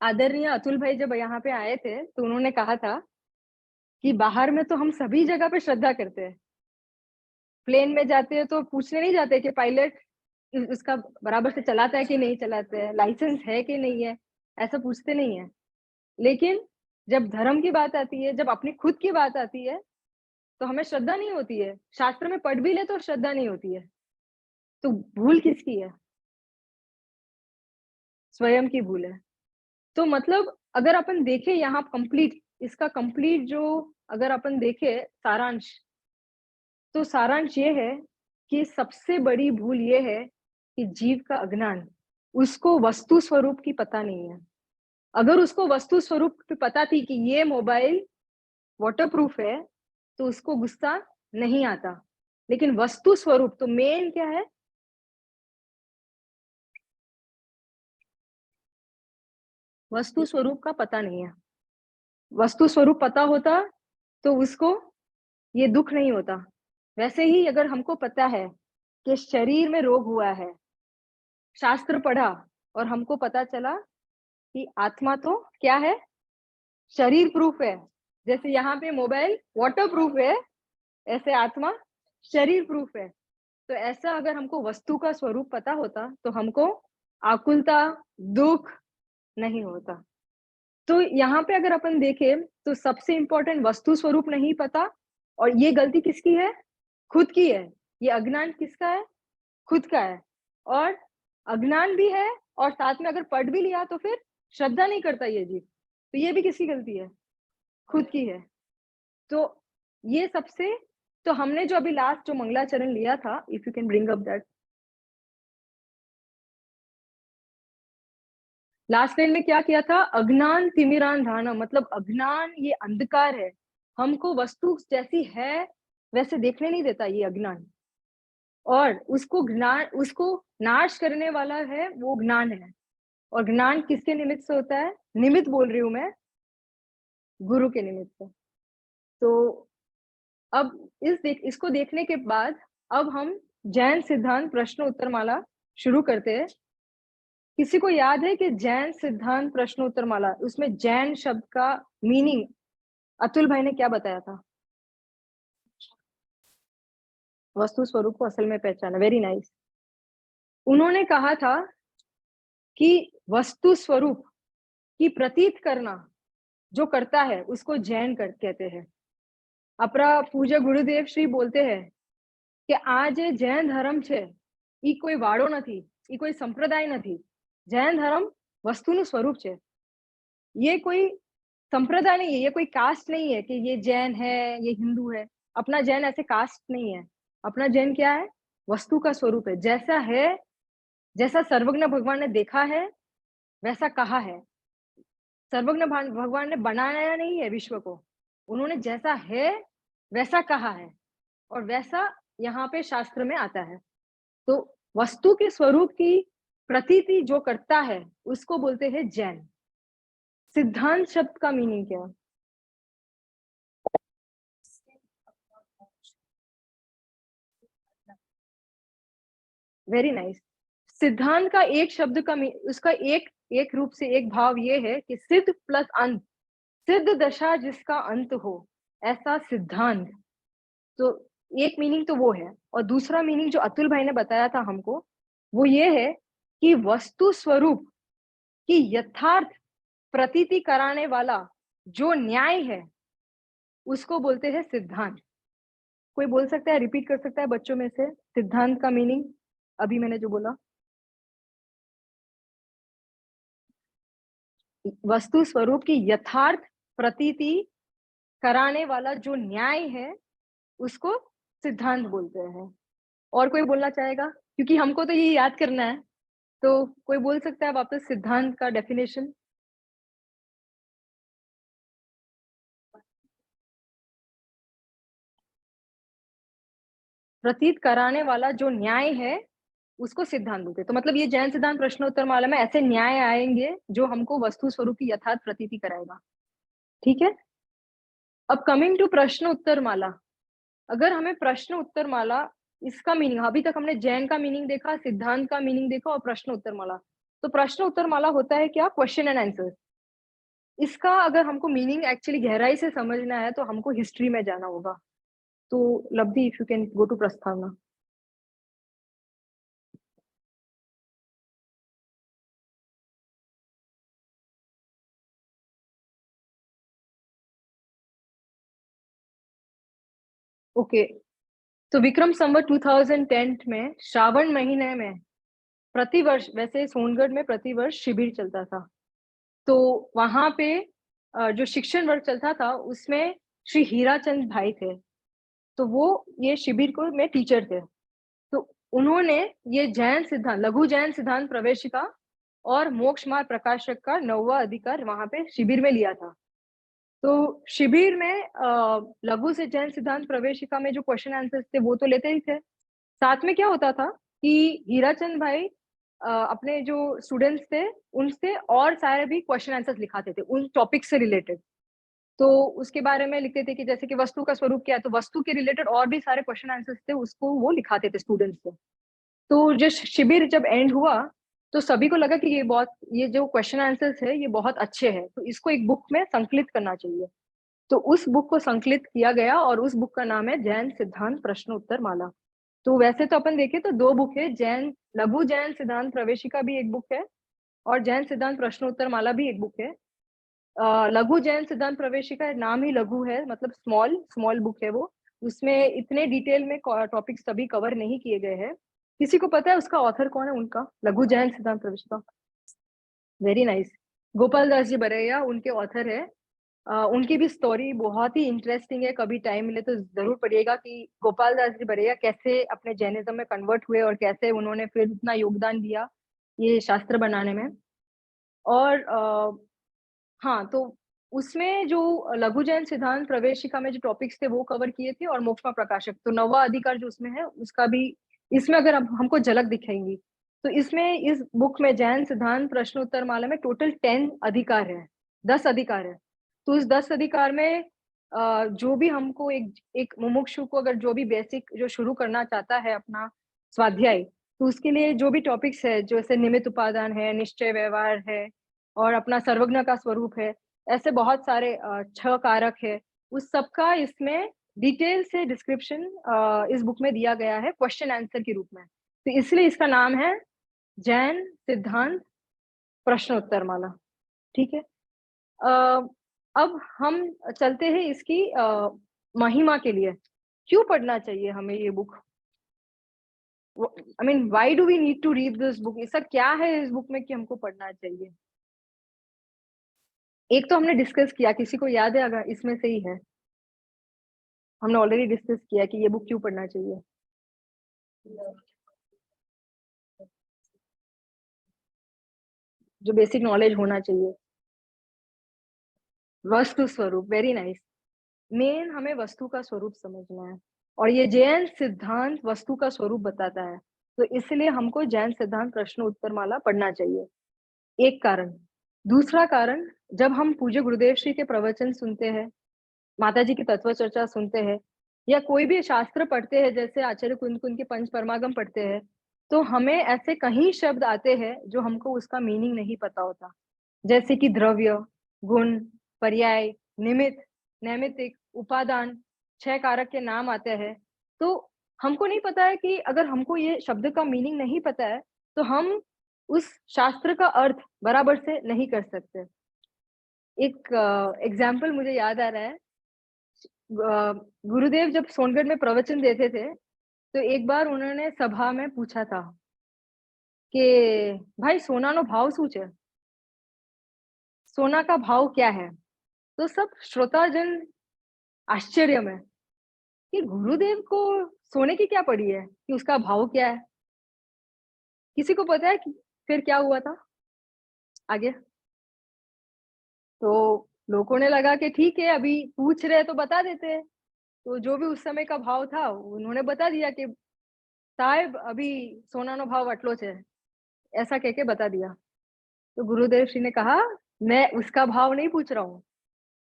आदरणीय अतुल भाई जब यहाँ पे आए थे, तो उन्होंने कहा था कि बाहर में तो हम सभी जगह पे श्रद्धा करते हैं। प्लेन में जाते हैं तो पूछने नहीं जाते कि पायलट उसका बराबर से चलाता है कि नहीं चलाता है, लाइसेंस है कि नहीं है, ऐसा पूछते नहीं है। लेकिन जब धर्म की बात आती है, जब अपनी खुद की बात आती है, तो हमें श्रद्धा नहीं होती है। शास्त्र में पढ़ भी ले तो श्रद्धा नहीं होती है। तो भूल किसकी है, स्वयं की भूल है। तो मतलब अगर अपन देखें यहाँ कंप्लीट, इसका कंप्लीट जो अगर अपन देखें सारांश, तो सारांश ये है कि सबसे बड़ी भूल ये है कि जीव का अज्ञान, उसको वस्तु स्वरूप की पता नहीं है। अगर उसको वस्तु स्वरूप की पता थी कि ये मोबाइल वाटरप्रूफ है, तो उसको गुस्सा नहीं आता। लेकिन वस्तु स्वरूप तो मेन क्या है, वस्तु स्वरूप का पता नहीं है। वस्तु स्वरूप पता होता तो उसको ये दुख नहीं होता। वैसे ही अगर हमको पता है कि शरीर में रोग हुआ है, शास्त्र पढ़ा और हमको पता चला कि आत्मा तो क्या है, शरीर प्रूफ है। जैसे यहाँ पे मोबाइल वाटर प्रूफ है, ऐसे आत्मा शरीर प्रूफ है। तो ऐसा अगर हमको वस्तु का स्वरूप पता होता, तो हमको आकुलता दुख नहीं होता। तो यहाँ पे अगर अपन देखें, तो सबसे इंपॉर्टेंट वस्तु स्वरूप नहीं पता, और ये गलती किसकी है, खुद की है। ये अज्ञान किसका है, खुद का है। और अज्ञान भी है, और साथ में अगर पढ़ भी लिया तो फिर श्रद्धा नहीं करता ये जीव, तो ये भी किसकी गलती है, खुद की है। तो ये सबसे, तो हमने जो अभी लास्ट जो मंगलाचरण लिया था, if you can bring up that, last line में क्या किया था, अज्ञान तिमिरान धाना, मतलब अज्ञान ये अंधकार है, हमको वस्तु जैसी है वैसे देखने नहीं देता ये अज्ञान। और उसको ज्ञान, उसको नाश करने वाला है वो ज्ञान है। और ज्ञान किसके निमित्त से होता है, निमित्त बोल रही हूं मैं, गुरु के निमित्त से। तो अब इसको देखने के बाद अब हम जैन सिद्धांत प्रश्न उत्तर माला शुरू करते हैं। किसी को याद है कि जैन सिद्धांत प्रश्न उत्तर माला, उसमें जैन शब्द का मीनिंग अतुल भाई ने क्या बताया था, वस्तु स्वरूप को असल में पहचाना, वेरी नाइस। उन्होंने कहा था कि वस्तु स्वरूप की प्रतीत करना जो करता है उसको जैन कहते हैं। अपरा पूज्य गुरुदेव श्री बोलते हैं कि આ જે જૈન ધર્મ છે એ કોઈ વાળો નથી, એ કોઈ સંપ્રદાય નથી। જૈન ધર્મ વસ્તુનું સ્વરૂપ છે। ये कोई संप्रदाय नहीं है, ये कोई कास्ट नहीं है कि ये जैन है ये हिंदू है। अपना जैन ऐसे कास्ट नहीं है, अपना जैन क्या है, वस्तु का स्वरूप है। जैसा है जैसा सर्वज्ञ भगवान ने देखा है वैसा कहा है। सर्वज्ञ भगवान ने बनाया नहीं है विश्व को, उन्होंने जैसा है वैसा कहा है और वैसा यहाँ पे शास्त्र में आता है। तो वस्तु के स्वरूप की प्रतीति जो करता है उसको बोलते हैं जैन। सिद्धांत शब्द का मीनिंग क्या है? Very nice. सिद्धांत का एक शब्द का उसका एक एक रूप से एक भाव ये है कि सिद्ध प्लस अंत, सिद्ध दशा जिसका अंत हो, ऐसा सिद्धांत। तो एक मीनिंग तो वो है, और दूसरा मीनिंग जो अतुल भाई ने बताया था हमको, वो ये है कि वस्तु स्वरूप की यथार्थ प्रतीति कराने वाला जो न्याय है उसको बोलते हैं सिद्धांत। कोई बोल सकता है, रिपीट कर सकता है बच्चों में से सिद्धांत का मीनिंग? अभी मैंने जो बोला, वस्तु स्वरूप की यथार्थ प्रतीति कराने वाला जो न्याय है उसको सिद्धांत बोलते हैं। और कोई बोलना चाहेगा? क्योंकि हमको तो ये याद करना है, तो कोई बोल सकता है वापस सिद्धांत का डेफिनेशन? प्रतीत कराने वाला जो न्याय है उसको सिद्धांत बोलते हैं। तो मतलब ये जैन सिद्धांत प्रश्नोत्तर माला में ऐसे न्याय आएंगे जो हमको वस्तु स्वरूप की यथार्थ प्रतीति कराएगा। ठीक है, अब कमिंग टू प्रश्न उत्तर माला। अगर हमें प्रश्न उत्तर माला, इसका मीनिंग, अभी तक हमने जैन का मीनिंग देखा, सिद्धांत का मीनिंग देखा और प्रश्न उत्तर माला। तो प्रश्न उत्तर माला होता है क्या? Question and answer. इसका अगर हमको मीनिंग एक्चुअली गहराई से समझना है तो हमको हिस्ट्री में जाना होगा। तो Labdhi, if you can go to प्रस्तावना। ओके, तो विक्रम संवत 2010 में श्रावण महीने में प्रतिवर्ष, वैसे सोनगढ़ में प्रतिवर्ष शिविर चलता था। तो वहां पे जो शिक्षण वर्ग चलता था उसमें श्री हीराचंद भाई थे। तो वो ये शिविर को में टीचर थे। तो उन्होंने ये जैन सिद्धांत, लघु जैन सिद्धांत प्रवेशिका और मोक्ष मार्ग प्रकाशक का 9वां अधिकार वहां पे शिविर में लिया था। तो शिविर में लघु से जैन सिद्धांत प्रवेशिका में जो क्वेश्चन आंसर्स थे वो तो लेते ही थे। साथ में क्या होता था कि हीराचंद भाई अपने जो स्टूडेंट्स थे उनसे और सारे भी क्वेश्चन आंसर्स लिखाते थे उन टॉपिक से रिलेटेड। तो उसके बारे में लिखते थे कि जैसे कि वस्तु का स्वरूप क्या है, तो वस्तु के रिलेटेड और भी सारे क्वेश्चन आंसर्स थे, उसको वो लिखाते थे स्टूडेंट्स से। तो जो शिविर जब एंड हुआ तो सभी को लगा कि ये जो क्वेश्चन आंसर्स है ये बहुत अच्छे हैं, तो इसको एक बुक में संकलित करना चाहिए। तो उस बुक को संकलित किया गया और उस बुक का नाम है जैन सिद्धांत प्रश्न उत्तर माला। तो वैसे तो अपन देखें तो दो बुक है, जैन लघु जैन सिद्धांत प्रवेशिका भी एक बुक है और जैन सिद्धांत प्रश्नोत्तर माला भी एक बुक है। लघु जैन सिद्धांत प्रवेशिका नाम ही लघु है, मतलब स्मॉल स्मॉल बुक है वो। उसमें इतने डिटेल में टॉपिक्स सभी कवर नहीं किए गए हैं। किसी को पता है उसका ऑथर कौन है उनका, लघु जैन सिद्धांत प्रवेशिका? वेरी नाइस, गोपाल दास जी बरैया उनके ऑथर है। उनकी भी स्टोरी बहुत ही इंटरेस्टिंग है, कभी टाइम मिले तो जरूर पढ़िएगा कि गोपाल दास जी बरैया कैसे अपने जैनिज्म में कन्वर्ट हुए और कैसे उन्होंने फिर इतना योगदान दिया ये शास्त्र बनाने में। और हाँ, तो उसमें जो लघु जैन सिद्धांत प्रवेशिका में जो टॉपिक्स थे वो कवर किए थे, और मोक्ष प्रकाशक तो नवा अधिकार जो उसमें है उसका भी इसमें अगर अब हमको झलक दिखेंगी तो इसमें इस बुक में जैन सिद्धांत प्रश्न उत्तर माला में टोटल 10 अधिकार है, 10 अधिकार है। तो इस 10 अधिकार में जो भी हमको एक एक मुमुक्षु को अगर जो भी बेसिक जो शुरू करना चाहता है अपना स्वाध्याय, तो उसके लिए जो भी टॉपिक्स है जैसे निमित्त उपादान है, निश्चय व्यवहार है और अपना सर्वज्ञ का स्वरूप है, ऐसे बहुत सारे 6 कारक है, उस सबका इसमें डिटेल से डिस्क्रिप्शन इस बुक में दिया गया है क्वेश्चन आंसर के रूप में। तो इसलिए इसका नाम है जैन सिद्धांत प्रश्नोत्तर माला। ठीक है, अब हम चलते हैं इसकी महिमा के लिए। क्यों पढ़ना चाहिए हमें ये book? I mean why do we need to read this book? ऐसा क्या है इस बुक में कि हमको पढ़ना चाहिए? एक तो हमने डिस्कस किया, किसी को याद है अगर इसमें से ही है? हमने ऑलरेडी डिस्कस किया कि ये बुक क्यों पढ़ना चाहिए। जो बेसिक नॉलेज होना चाहिए। वस्तु स्वरूप, वेरी नाइस। मेन हमें वस्तु का स्वरूप समझना है और ये जैन सिद्धांत वस्तु का स्वरूप बताता है। तो इसलिए हमको जैन सिद्धांत प्रश्न उत्तर माला पढ़ना चाहिए, एक कारण। दूसरा कारण, जब हम पूज्य गुरुदेव श्री के प्रवचन सुनते हैं, माता जी की तत्व चर्चा सुनते हैं या कोई भी शास्त्र पढ़ते हैं, जैसे आचार्य कुंद कुंद के पंच परमागम पढ़ते हैं, तो हमें ऐसे कहीं शब्द आते हैं जो हमको उसका मीनिंग नहीं पता होता। जैसे कि द्रव्य, गुण, पर्याय, निमित्त, नैमित्तिक, उपादान, 6 कारक के नाम आते हैं। तो हमको नहीं पता है कि अगर हमको ये शब्द का मीनिंग नहीं पता है, तो हम उस शास्त्र का अर्थ बराबर से नहीं कर सकते। एक एग्ज़ाम्पल मुझे याद आ रहा है। गुरुदेव जब सोनगढ़ में प्रवचन देते थे, तो एक बार उन्होंने सभा में पूछा था कि भाई सोनाનો भाव શું છે? सोना का भाव क्या है? तो सब श्रोताजन आश्चर्य में कि गुरुदेव को सोने की क्या पड़ी है कि उसका भाव क्या है? किसी को पता है कि फिर क्या हुआ था आगे? तो लोगों ने लगा कि ठीक है, अभी पूछ रहे हैं तो बता देते हैं। तो जो भी उस समय का भाव था, उन्होंने बता दिया कि साहब अभी सोनाનો भाव આટલો છે, ऐसा कह के बता दिया। तो गुरुदेव श्री ने कहा, मैं उसका भाव नहीं पूछ रहा हूँ,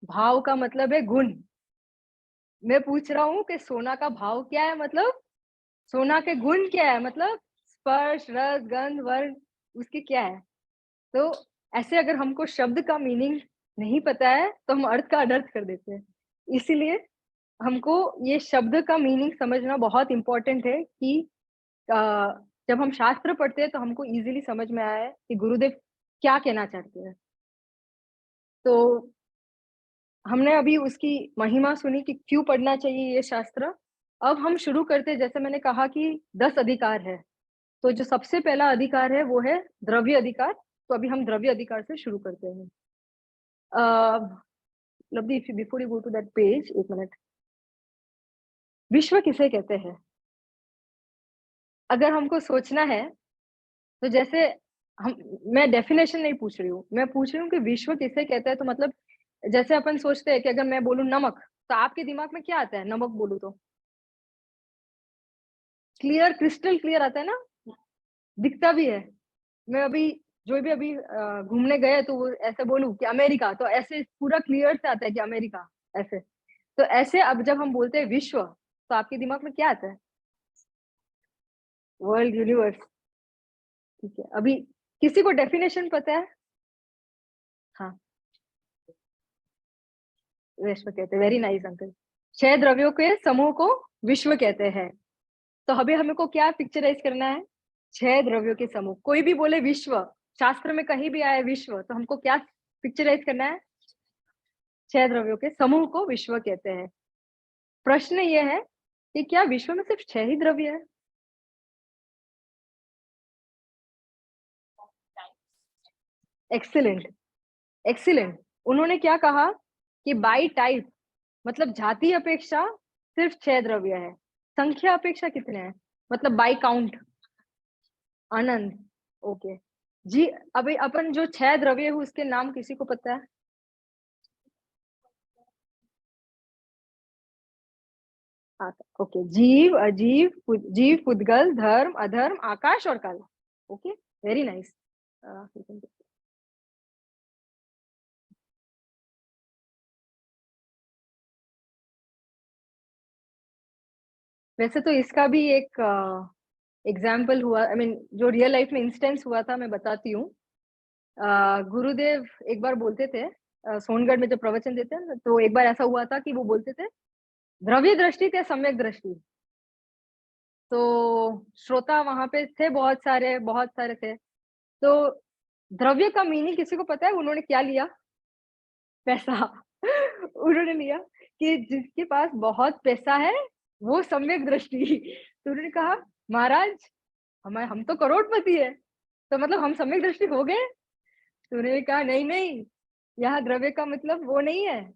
भाव का मतलब है गुण। मैं पूछ रहा हूँ कि सोना का भाव क्या है, मतलब सोना के गुण क्या है, मतलब स्पर्श, रस, गंध, वर्ण उसके क्या है। तो ऐसे अगर हमको शब्द का मीनिंग नहीं पता है, तो हम अर्थ का अनर्थ कर देते हैं। इसीलिए हमको ये शब्द का मीनिंग समझना बहुत इम्पोर्टेंट है कि अ, जब हम शास्त्र पढ़ते हैं तो हमको ईज़िली समझ में आया है कि गुरुदेव क्या कहना चाहते हैं। तो हमने अभी उसकी महिमा सुनी कि क्यों पढ़ना चाहिए ये शास्त्र। अब हम शुरू करते हैं, जैसे मैंने कहा कि 10 अधिकार है। तो जो सबसे पहला अधिकार है वो है द्रव्य अधिकार। तो अभी हम द्रव्य अधिकार से शुरू करते हैं। Lovely, if before you go to that page, 1 minute. विश्व किसे कहते हैं? अगर हमको सोचना है, तो जैसे हम मैं डेफिनेशन नहीं पूछ रही हूँ, मैं पूछ रही हूँ कि विश्व किसे कहते हैं, तो मतलब जैसे अपन सोचते हैं कि अगर मैं बोलूँ नमक, तो आपके दिमाग में क्या आता है नमक बोलूँ तो? क्लियर, क्रिस्टल क्लियर आता है ना? दिखता भी है। मैं अभी जो भी अभी घूमने गए तो वो ऐसे बोलूँ कि अमेरिका, तो ऐसे पूरा क्लियर से आता है कि अमेरिका, ऐसे। तो ऐसे अब जब हम बोलते हैं विश्व, तो आपके दिमाग में क्या आता है? वर्ल्ड, यूनिवर्स, ठीक है। अभी किसी को डेफिनेशन पता है? हाँ, विश्व कहते हैं, वेरी नाइस अंकल। 6 द्रव्यों के समूह को विश्व कहते हैं। तो अभी हमको क्या पिक्चराइज़ करना है? 6 द्रव्यों के समूह। कोई भी बोले विश्व, शास्त्र में कहीं भी आए विश्व, तो हमको क्या पिक्चराइज़ करना है? 6 द्रव्यों के समूह को विश्व कहते हैं। प्रश्न ये है कि क्या विश्व में सिर्फ 6 ही द्रव्य है? Excellent, excellent. उन्होंने क्या कहा कि बाय टाइप, मतलब जाति अपेक्षा सिर्फ 6 द्रव्य है। संख्या अपेक्षा कितने हैं? मतलब बाय काउंट, अनंत, ओके। जी, अभी अपन जो 6 द्रव्य है उसके नाम किसी को पता है? हाँ, ओके। जीव, अजीव, जीव, पुद्गल, धर्म, अधर्म, आकाश और काल। Okay, very nice. वैसे तो इसका भी एक एग्जाम्पल हुआ, आई मीन जो रियल लाइफ में इंस्टेंस हुआ था, मैं बताती हूँ। गुरुदेव एक बार बोलते थे, सोनगढ़ में जब प्रवचन देते हैं ना, तो एक बार ऐसा हुआ था कि वो बोलते थे, द्रव्य दृष्टि थे सम्यक दृष्टि। तो श्रोता वहां पे थे, बहुत सारे थे। तो द्रव्य का मीनिंग किसी को पता है उन्होंने क्या लिया? पैसा। उन्होंने लिया कि जिसके पास बहुत पैसा है वो सम्यक दृष्टि। तो उन्होंने कहा, महाराज हम तो करोड़पति है, तो मतलब हम सम्यक दृष्टि हो गए? तो उन्होंने कहा, नहीं नहीं, यहाँ द्रव्य का मतलब वो नहीं है।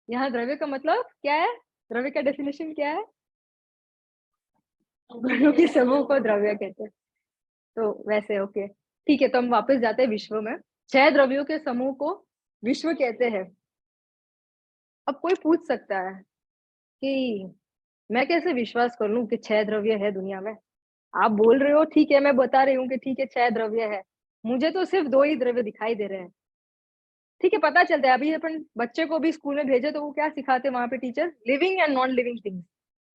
यहाँ द्रव्य का मतलब क्या है? द्रव्य का डेफिनेशन क्या है? गुणों के समूह को द्रव्य कहते हैं। तो वैसे ओके, ठीक है। तो हम वापस जाते हैं विश्व में। 6 द्रव्यों के समूह को विश्व कहते हैं। अब कोई पूछ सकता है कि मैं कैसे विश्वास कर लूं कि 6 द्रव्य है दुनिया में? आप बोल रहे हो ठीक है, मैं बता रही हूँ कि ठीक है 6 द्रव्य है। मुझे तो सिर्फ 2 ही द्रव्य दिखाई दे रहे हैं। ठीक है, पता चलता है। अभी अपन बच्चे को भी स्कूल में भेजे तो वो क्या सिखाते हैं वहाँ पे teacher? Living and non living things.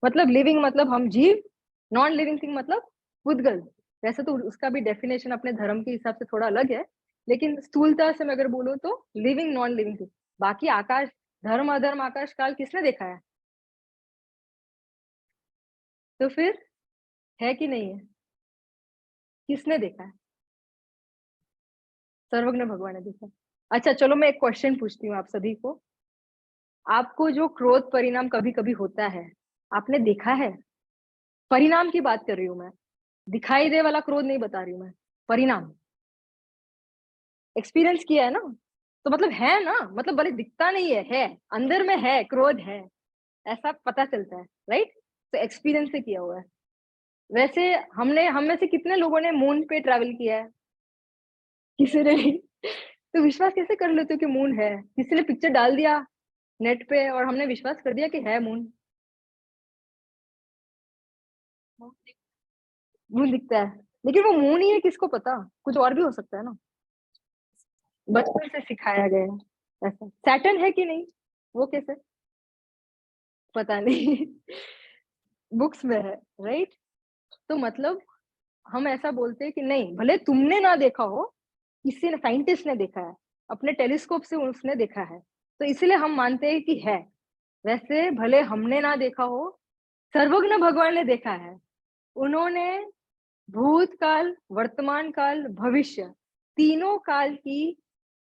मतलब लिविंग मतलब हम जीव, नॉन लिविंग थिंग मतलब पुद्गल। वैसे तो उसका भी डेफिनेशन अपने धर्म के हिसाब से थोड़ा अलग है, लेकिन स्थूलता से मैं अगर बोलूँ तो लिविंग, नॉन लिविंग थिंग। बाकी आकाश, धर्म, अधर्म, आकाश, काल किसने देखा है? तो फिर है कि नहीं है? किसने देखा है? सर्वज्ञ भगवान ने देखा। अच्छा चलो मैं एक क्वेश्चन पूछती हूँ आप सभी को। आपको जो क्रोध परिणाम कभी-कभी होता है, आपने देखा है? परिणाम की बात कर रही हूँ मैं। दिखाई दे वाला क्रोध नहीं बता रही हूँ मैं, परिणाम। एक्सपीरियंस किया है ना? तो मतलब है ना? मतलब भले दिखता नहीं है, अंदर में है, क्रोध है, ऐसा पता चलता है, राइट? तो एक्सपीरियंस से किया हुआ है। वैसे हम में से कितने लोगों ने मून पे ट्रैवल किया है? किसी ने नहीं। तो विश्वास कैसे कर लेते हो कि मून है? किसी ने पिक्चर डाल दिया नेट पे और हमने विश्वास कर दिया कि है मून। मून दिखता है, लेकिन वो मून ही है किसको पता? कुछ और भी हो सकता है ना। बचपन से सिखाया गया है ऐसा। सैटर्न है कि नहीं? वो कैसे? पता नहीं। बुक्स में है, राइट? तो मतलब हम ऐसा बोलते हैं कि नहीं, भले तुमने ना देखा हो, किसी ने, साइंटिस्ट ने देखा है, अपने टेलीस्कोप से उसने देखा है, तो इसलिए हम मानते हैं कि है। वैसे भले हमने ना देखा हो, सर्वज्ञ भगवान ने देखा है। उन्होंने भूतकाल, वर्तमान काल, भविष्य, तीनों काल की,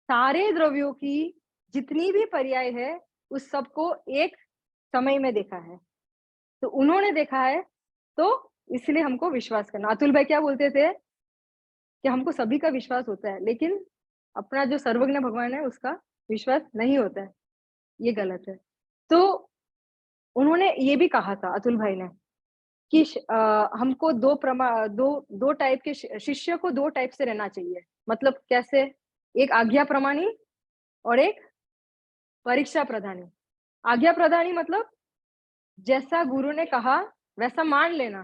सारे द्रव्यों की जितनी भी पर्याय है, उस सबको एक समय में देखा है। तो उन्होंने देखा है, तो इसलिए हमको विश्वास करना। अतुल भाई क्या बोलते थे कि हमको सभी का विश्वास होता है, लेकिन अपना जो सर्वज्ञ भगवान है उसका विश्वास नहीं होता है। ये गलत है। तो उन्होंने ये भी कहा था अतुल भाई ने कि हमको दो टाइप के शिष्य को दो टाइप से रहना चाहिए। मतलब कैसे? एक आज्ञा प्रमाणी और एक परीक्षा प्रधानी। आज्ञा प्रदानी मतलब जैसा गुरु ने कहा वैसा मान लेना,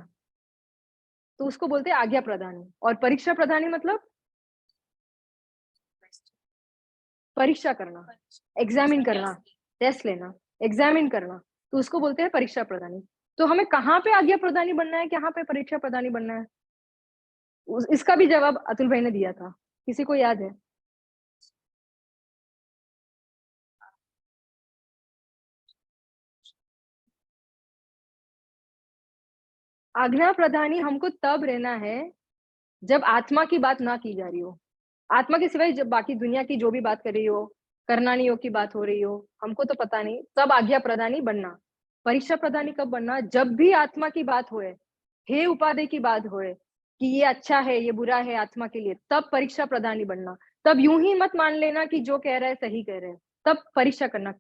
तो उसको बोलते हैं आज्ञा प्रदानी। और परीक्षा प्रदानी मतलब परीक्षा करना, एग्जामिन करना, टेस्ट लेना, एग्जामिन करना, तो उसको बोलते हैं परीक्षा प्रदानी। तो हमें कहाँ पे आज्ञा प्रदानी बनना है, कहाँ पे परीक्षा प्रदानी बनना है? इसका भी जवाब अतुल भाई ने दिया था। किसी को याद है? आज्ञा प्रदानी हमको तब रहना है जब आत्मा की बात ना की जा रही हो। आत्मा के सिवाय जब बाकी दुनिया की जो भी बात कर रही हो, करना नहीं हो की बात हो रही हो, हमको तो पता नहीं, तब आज्ञा प्रदानी बनना। परीक्षा प्रदानी कब बनना? जब भी आत्मा की बात होए, हे उपाधि की बात होए कि ये अच्छा है, ये बुरा है आत्मा के लिए, तब परीक्षा प्रदानी बनना। तब यूं ही मत मान लेना कि जो कह रहा है सही कह रहे हैं। तब परीक्षा करना।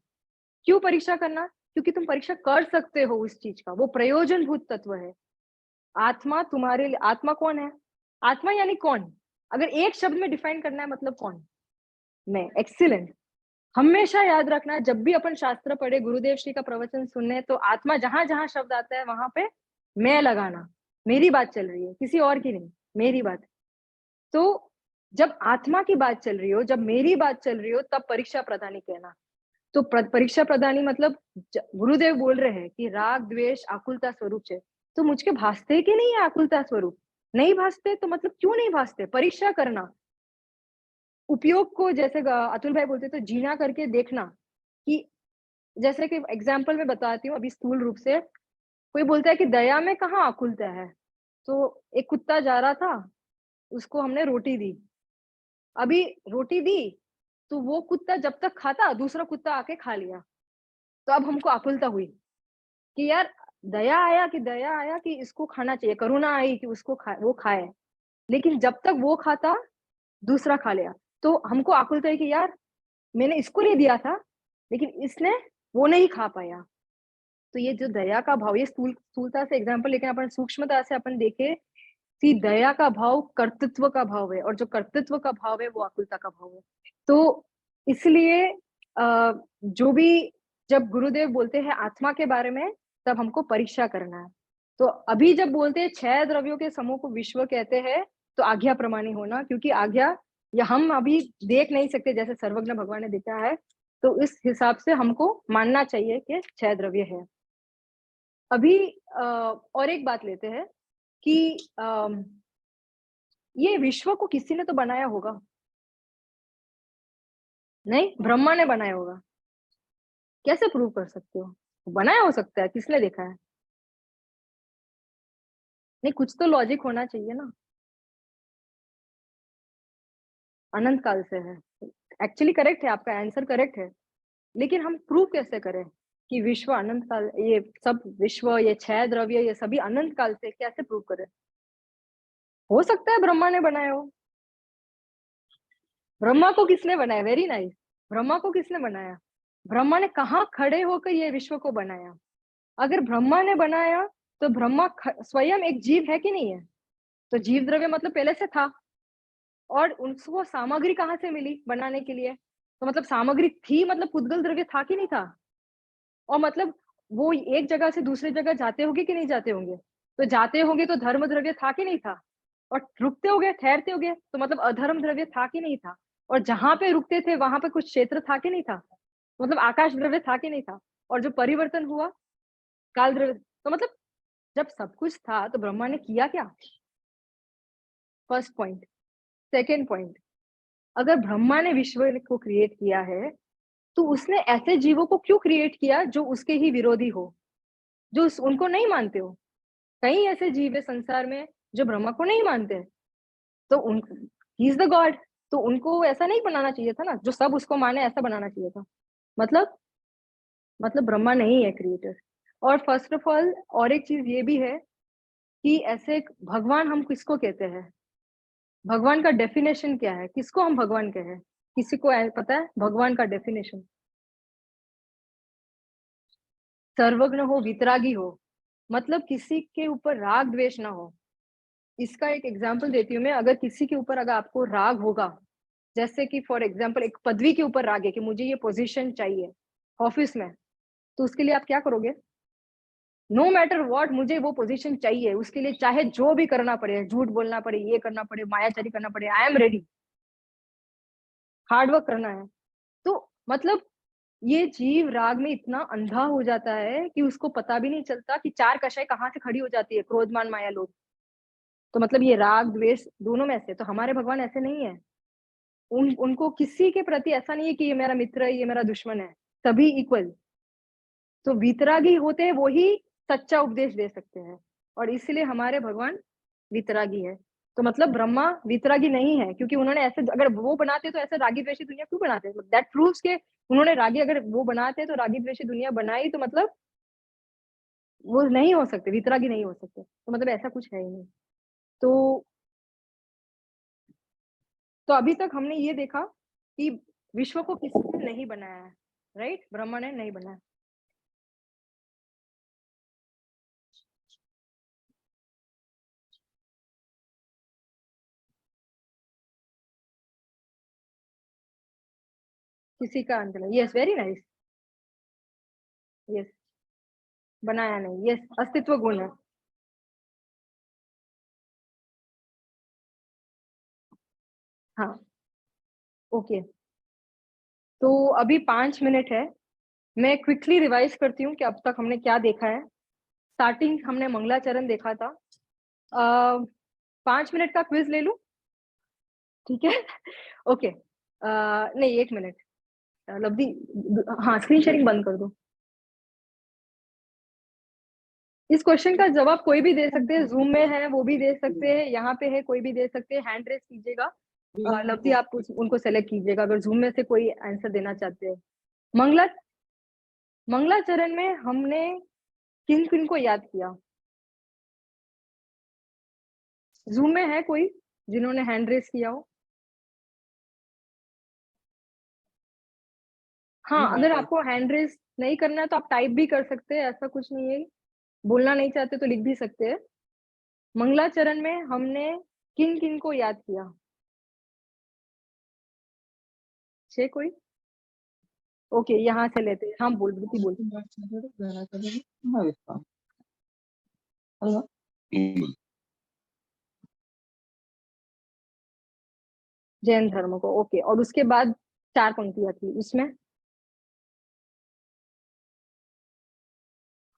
क्यों परीक्षा करना? क्योंकि तुम परीक्षा कर सकते हो उस चीज का, वो प्रयोजनभूत तत्व है। आत्मा तुम्हारे लिए, आत्मा कौन है? आत्मा यानी कौन? अगर एक शब्द में डिफाइन करना है, मतलब कौन? मैं। एक्सीलेंट। हमेशा याद रखना, जब भी अपन शास्त्र पढ़े, गुरुदेव श्री का प्रवचन सुनने, तो आत्मा जहां जहां शब्द आता है वहां पे मैं लगाना। मेरी बात चल रही है, किसी और की नहीं, मेरी बात। तो जब आत्मा की बात चल रही हो, जब मेरी बात चल रही हो, तब परीक्षा प्रदानी कहना। तो परीक्षा प्रदानी मतलब गुरुदेव बोल रहे हैं कि राग द्वेष आकुलता स्वरूप है। तो मुझके भासते कि नहीं है आकुलता स्वरूप? नहीं भासते तो मतलब क्यों नहीं भासते? परीक्षा करना। उपयोग को जैसे अतुल भाई बोलते तो जीना करके देखना कि, जैसे कि एग्जाम्पल में बताती हूँ अभी स्थूल रूप से। कोई बोलता है कि दया में कहाँ आकुलता है? तो एक कुत्ता जा रहा था, उसको हमने रोटी दी। अभी रोटी दी तो वो कुत्ता जब तक खाता, दूसरा कुत्ता आके खा लिया। तो अब हमको आकुलता हुई कि यार, दया आया कि इसको खाना चाहिए, करुणा आई कि उसको वो खाए। लेकिन जब तक वो खाता, दूसरा खा लिया। तो हमको आकुलता है कि यार, मैंने इसको नहीं दिया था, लेकिन इसने वो नहीं खा पाया। तो ये जो दया का भाव, ये स्थूलता से एग्जाम्पल, लेकिन अपन सूक्ष्मता से अपन देखे, दया का भाव कर्तृत्व का भाव है, और जो कर्तृत्व का भाव है वो आकुलता का भाव है। तो इसलिए जो भी जब गुरुदेव बोलते हैं आत्मा के बारे में, तब हमको परीक्षा करना है। तो अभी जब बोलते हैं 6 द्रव्यों के समूह को विश्व कहते हैं, तो आज्ञा प्रमाणी होना, क्योंकि आज्ञा या हम अभी देख नहीं सकते जैसे सर्वज्ञ भगवान ने देखा है, तो इस हिसाब से हमको मानना चाहिए कि 6 द्रव्य है। अभी और एक बात लेते हैं कि ये विश्व को किसी ने तो बनाया होगा। नहीं, ब्रह्मा ने बनाया होगा। कैसे प्रूव कर सकते हो? बनाया हो सकता है, किसने देखा है? नहीं, कुछ तो लॉजिक होना चाहिए ना। अनंत काल से है। एक्चुअली करेक्ट है, आपका आंसर करेक्ट है। लेकिन हम प्रूव कैसे करें कि विश्व अनंत काल, ये सब विश्व, ये 6 द्रव्य, ये सभी अनंत काल से, कैसे प्रूव करें? हो सकता है ब्रह्मा ने बनाया हो। ब्रह्मा को किसने बनाया? Very nice. ब्रह्मा को किसने बनाया? ब्रह्मा ने कहाँ खड़े होकर ये विश्व को बनाया? अगर ब्रह्मा ने बनाया, तो ब्रह्मा स्वयं एक जीव है कि नहीं है? तो जीव द्रव्य मतलब पहले से था। और उसको सामग्री कहाँ से मिली बनाने के लिए? तो मतलब सामग्री थी, मतलब पुद्गल द्रव्य था कि नहीं था? और मतलब वो एक जगह से दूसरी जगह जाते होंगे कि नहीं जाते होंगे? तो जाते होंगे तो धर्म द्रव्य था कि नहीं था? और रुकते होंगे, ठहरते होंगे, तो मतलब अधर्म द्रव्य था कि नहीं था? और जहाँ पे रुकते थे वहां पे कुछ क्षेत्र था कि नहीं था? मतलब आकाश द्रव्य था कि नहीं था? और जो परिवर्तन हुआ काल द्रव्य, तो मतलब जब सब कुछ था तो ब्रह्मा ने किया क्या? First point. सेकेंड पॉइंट, अगर ब्रह्मा ने विश्व को क्रिएट किया है, तो उसने ऐसे जीवों को क्यों क्रिएट किया जो उसके ही विरोधी हो, जो उनको नहीं मानते हो? कई ऐसे जीव है संसार में जो ब्रह्मा को नहीं मानते, तो उन ही इज द गॉड, तो उनको ऐसा नहीं बनाना चाहिए था ना, जो सब उसको माने ऐसा बनाना चाहिए था। मतलब ब्रह्मा नहीं है क्रिएटर। और फर्स्ट ऑफ ऑल और एक चीज ये भी है कि ऐसे भगवान हम किसको कहते हैं? भगवान का डेफिनेशन क्या है? किसको हम भगवान कहे? किसी को पता है भगवान का डेफिनेशन? सर्वज्ञ हो, वितरागी हो, मतलब किसी के ऊपर राग द्वेष ना हो। इसका एक एग्जांपल देती हूँ मैं। अगर किसी के ऊपर अगर आपको राग होगा, जैसे कि फॉर एग्जांपल एक पदवी के ऊपर राग है कि मुझे ये पोजीशन चाहिए ऑफिस में, तो उसके लिए आप क्या करोगे? नो मैटर व्हाट, मुझे वो पोजीशन चाहिए, उसके लिए चाहे जो भी करना पड़े, झूठ बोलना पड़े, ये करना पड़े, मायाचारी करना पड़े, I am ready, hard work करना है। तो मतलब ये जीव राग में इतना अंधा हो जाता है कि उसको पता भी नहीं चलता कि चार कशाएं कहाँ से खड़ी हो जाती है, क्रोधमान माया लोग। तो मतलब ये राग द्वेष दोनों में से, तो हमारे भगवान ऐसे नहीं है। उनको किसी के प्रति ऐसा नहीं है कि ये मेरा मित्र है, ये मेरा दुश्मन है, सभी इक्वल। तो वितरागी होते हैं, वो ही सच्चा उपदेश दे सकते हैं, और इसलिए हमारे भगवान वितरागी है। तो मतलब ब्रह्मा वितरागी नहीं है, क्योंकि उन्होंने ऐसे, अगर वो बनाते तो ऐसे रागी द्वेषी दुनिया क्यों बनाते? दैट प्रूव्स के उन्होंने रागी, अगर वो बनाते तो रागी द्वेषी दुनिया बनाई, तो मतलब वो नहीं हो सकते, वितरागी नहीं हो सकते। तो मतलब ऐसा कुछ है ही नहीं। तो अभी तक हमने ये देखा कि विश्व को किसी ने नहीं बनाया है, राइट? ब्रह्मा ने नहीं बनाया। किसी का अंत नहीं। Yes, very nice. यस, बनाया नहीं। यस, अस्तित्व गुण है। हाँ, ओके। तो अभी 5 मिनट है। मैं क्विकली रिवाइज करती हूँ कि अब तक हमने क्या देखा है। स्टार्टिंग हमने मंगलाचरण देखा था। 5 मिनट का क्विज ले लूं? ठीक है। ओके। नहीं, 1 मिनट। लब्धि, हाँ, स्क्रीन शेयरिंग बंद कर दो। इस क्वेश्चन का जवाब कोई भी दे सकते हैं, जूम में है वो भी दे सकते हैं, यहाँ पे है कोई भी दे सकते हैं। हैंड रेस कीजिएगा। लब्धि, आप उनको सेलेक्ट कीजिएगा अगर जूम में से कोई आंसर देना चाहते हैं। मंगला मंगलाचरण में हमने किन किन को याद किया? जूम में है कोई जिन्होंने हैंड रेस किया हो? हाँ, अगर आपको हैंड रेस नहीं करना है तो आप टाइप भी कर सकते हैं, ऐसा कुछ नहीं है। बोलना नहीं चाहते तो लिख भी सकते हैं। मंगलाचरण में हमने किन किन को याद किया? छे कोई? ओके, यहाँ से लेते हैं। हम बोल बोल जैन धर्म को। ओके, और उसके बाद 4 पंक्तियां थी उसमें।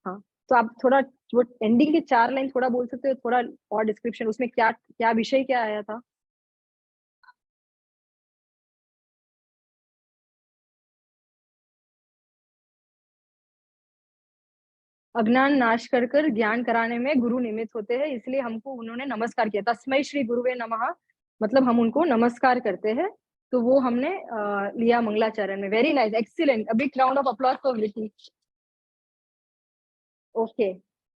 हाँ, तो आप थोड़ा वो एंडिंग के 4 लाइन थोड़ा बोल सकते हो, थोड़ा और डिस्क्रिप्शन उसमें क्या क्या विषय क्या आया था? अज्ञान नाश कर कर ज्ञान कराने में गुरु निमित्त होते हैं, इसलिए हमको उन्होंने नमस्कार किया। तस्मै श्री गुरुवे नमः, मतलब हम उनको नमस्कार करते हैं। तो वो हमने लिया मंगलाचरण में। Very nice, excellent, a big round of applause for Vicky. Okay,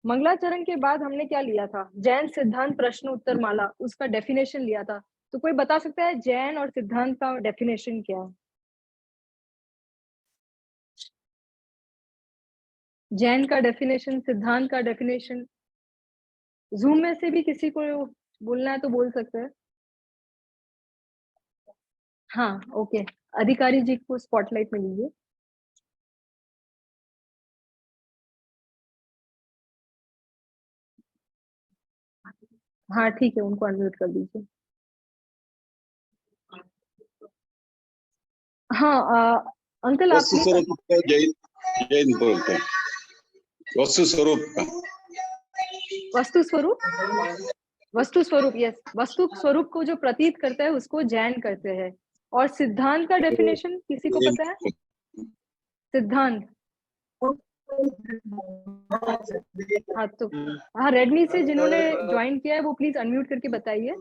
मंगलाचरण के बाद हमने क्या लिया था? जैन सिद्धांत प्रश्न उत्तर माला, उसका डेफिनेशन लिया था। तो कोई बता सकता है जैन और सिद्धांत का डेफिनेशन क्या है? जैन का डेफिनेशन, सिद्धांत का डेफिनेशन। जूम में से भी किसी को बोलना है तो बोल सकते हैं। हाँ, ओके, अधिकारी जी को स्पॉटलाइट में लीजिए। हाँ ठीक है, उनको अनम्यूट कर दीजिए। हाँ, अंकल आप वस्तु स्वरूप जैन जैन बोलते हैं। वस्तु स्वरूप का वस्तु स्वरूप, वस्तु स्वरूप, यस, वस्तु स्वरूप को जो प्रतीत करता है उसको जैन कहते हैं। और सिद्धांत का डेफिनेशन किसी को पता है? सिद्धांत, हाँ तो हाँ, रेडमी से जिन्होंने ज्वाइन किया है वो प्लीज अनम्यूट करके बताइए।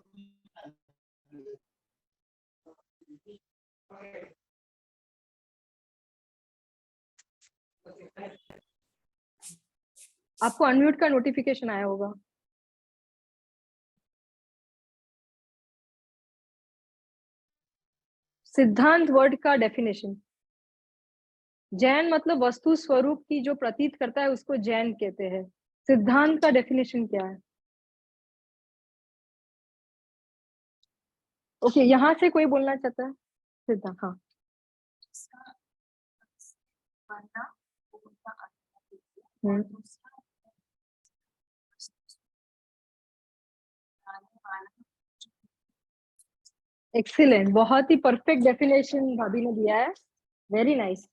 आपको अनम्यूट का नोटिफिकेशन आया होगा। सिद्धांत वर्ड का डेफिनेशन, जैन मतलब वस्तु स्वरूप की जो प्रतीत करता है उसको जैन कहते हैं। सिद्धांत का डेफिनेशन क्या है? ओके, यहाँ से कोई बोलना चाहता है? सिद्धांत, हाँ। एक्सीलेंट, बहुत ही परफेक्ट डेफिनेशन भाभी ने दिया है। Very nice.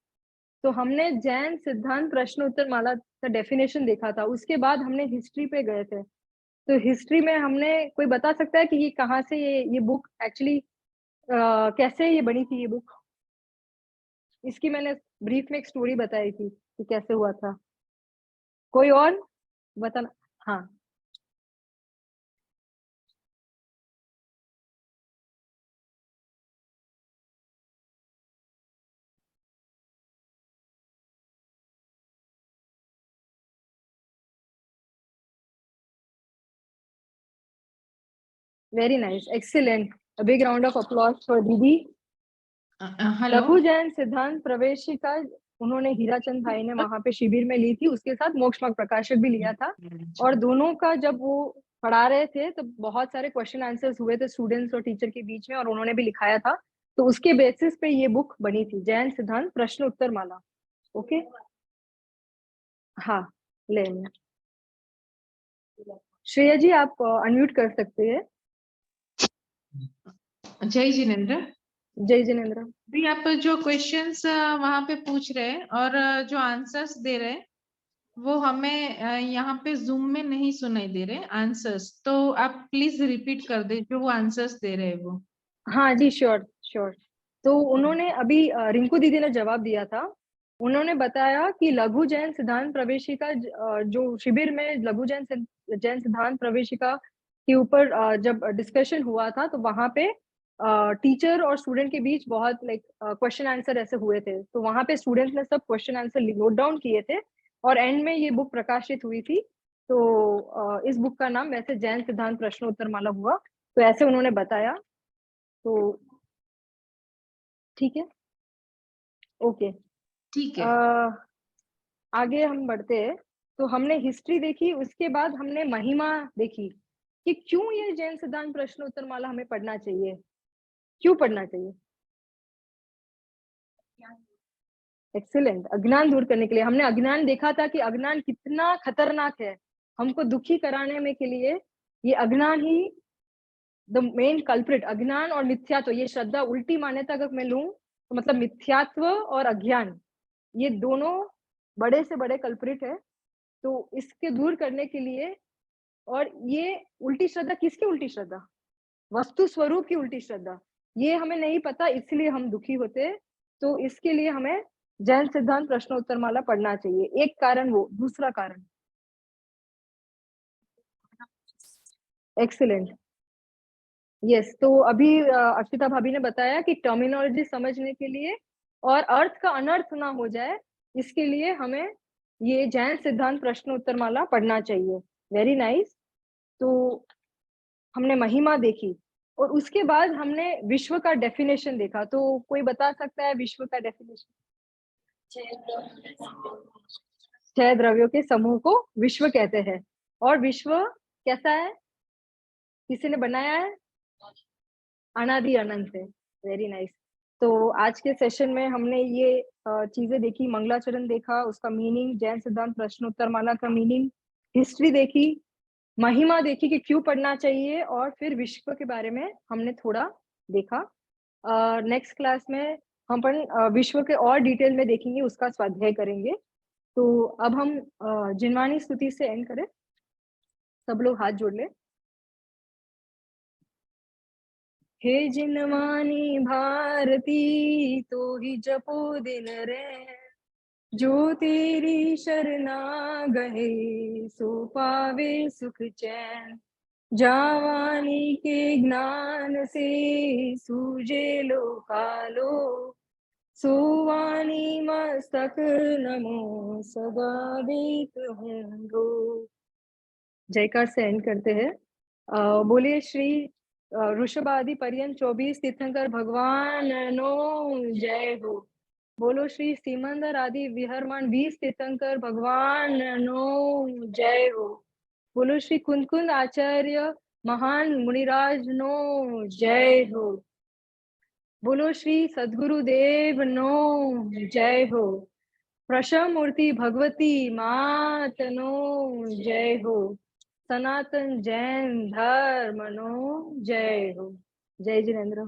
तो हमने जैन सिद्धांत प्रश्न उत्तर माला का डेफिनेशन देखा था, उसके बाद हमने हिस्ट्री पे गए थे। तो हिस्ट्री में हमने, कोई बता सकता है कि ये कहाँ से ये बुक एक्चुअली कैसे ये बनी थी ये बुक? इसकी मैंने ब्रीफ में एक स्टोरी बताई थी कि कैसे हुआ था। कोई और बताना? हाँ, very nice, excellent, a big round of applause for दीदी। हेलो। लघु जैन सिद्धांत प्रवेशिका उन्होंने हीराचंद भाई ने वहां पे शिविर में ली थी, उसके साथ मोक्ष मार्ग प्रकाशक भी लिया था। और दोनों का जब वो पढ़ा रहे थे तो बहुत सारे क्वेश्चन आंसर्स हुए थे स्टूडेंट्स और टीचर के बीच में, और उन्होंने भी लिखाया था। तो उसके बेसिस पे ये बुक बनी थी, जैन सिद्धांत प्रश्न उत्तर माला। ओके, हाँ, ले लें। श्रेया जी आप अनम्यूट कर सकते हैं। जय जिनेन्द्र। जय जिनेन्द्र। भी आप जो क्वेश्चंस वहां पे पूछ रहे हैं और जो आंसर्स दे रहे हैं वो हमें यहाँ पे जूम में नहीं सुनाई दे रहे आंसर्स, तो आप प्लीज रिपीट कर दे जो वो आंसर्स दे रहे हैं वो। हाँ जी, श्योर श्योर। तो उन्होंने अभी रिंकू दीदी ने जवाब दिया था। उन्होंने बताया कि लघु जैन सिद्धांत प्रवेशिका जो शिविर में लघु जैन सिद्धांत प्रवेशिका के ऊपर जब डिस्कशन हुआ था तो वहां पे टीचर और स्टूडेंट के बीच बहुत लाइक क्वेश्चन आंसर ऐसे हुए थे। तो वहां पे स्टूडेंट्स ने सब क्वेश्चन आंसर नोट डाउन किए थे और एंड में ये बुक प्रकाशित हुई थी। तो इस बुक का नाम वैसे जैन सिद्धांत प्रश्न उत्तर माला हुआ। तो ऐसे उन्होंने बताया। तो ठीक है, ओके। ठीक है। आगे हम बढ़ते हैं। तो हमने हिस्ट्री देखी, उसके बाद हमने महिमा देखी। कि क्यों ये जैन सिद्धांत प्रश्नोत्तर माला हमें पढ़ना चाहिए, क्यों पढ़ना चाहिए? एक्सीलेंट, अज्ञान दूर करने के लिए। हमने अज्ञान देखा था कि अज्ञान कितना खतरनाक है, हमको दुखी कराने में के लिए ये अज्ञान ही द मेन कल्प्रिट। अज्ञान और मिथ्यात्व, ये श्रद्धा उल्टी मान्यता अगर मैं लूं तो मतलब मिथ्यात्व और अज्ञान, ये दोनों बड़े से बड़े कल्प्रिट है। तो इसके दूर करने के लिए, और ये उल्टी श्रद्धा किसकी उल्टी श्रद्धा? वस्तु स्वरूप की उल्टी श्रद्धा, ये हमें नहीं पता इसलिए हम दुखी होते हैं। तो इसके लिए हमें जैन सिद्धांत प्रश्नोत्तर माला पढ़ना चाहिए। एक कारण वो, दूसरा कारण एक्सीलेंट, यस। तो अभी अर्पिता भाभी ने बताया कि टर्मिनोलॉजी समझने के लिए और अर्थ का अनर्थ ना हो जाए, इसके लिए हमें ये जैन सिद्धांत प्रश्नोत्तर माला पढ़ना चाहिए। Very nice. तो हमने महिमा देखी और उसके बाद हमने विश्व का डेफिनेशन देखा। तो कोई बता सकता है विश्व का डेफिनेशन? 6 द्रव्यों के समूह को विश्व कहते हैं। और विश्व कैसा है, किसी ने बनाया है? अनादि अनंत है। Very nice. तो आज के सेशन में हमने ये चीजें देखी, मंगलाचरण देखा, उसका मीनिंग, जैन सिद्धांत प्रश्नोत्तर माला का मीनिंग, हिस्ट्री देखी, महिमा देखी कि क्यों पढ़ना चाहिए, और फिर विश्व के बारे में हमने थोड़ा देखा। नेक्स्ट क्लास में हम विश्व के और डिटेल में देखेंगे, उसका स्वाध्याय करेंगे। तो अब हम जिनवानी स्तुति से एंड करें। सब लोग हाथ जोड़ ले। हे जिनवानी भारती तो ही जपो दिन रे, जो तेरी शरणा गए सो पावे सुख चैन, जावानी के ज्ञान से सूझे लो कालो, सोवानी मस्तक नमो सदा देत होंगो। जयकार से एंड करते हैं। बोलिए श्री ऋषभादि पर्यंत 24 तीर्थंकर भगवान नो जय हो। बोलो श्री सीमंदर आदि विहरमान 20 तीर्थंकर भगवान नो जय हो। बोलो श्री कुंद कुंद आचार्य महान मुनिराज नो जय हो। बोलो श्री सद्गुरु देव नो जय हो। प्रशम मूर्ति भगवती मात नो जय हो। सनातन जैन धर्म नो जय हो। जय जिनेन्द्र।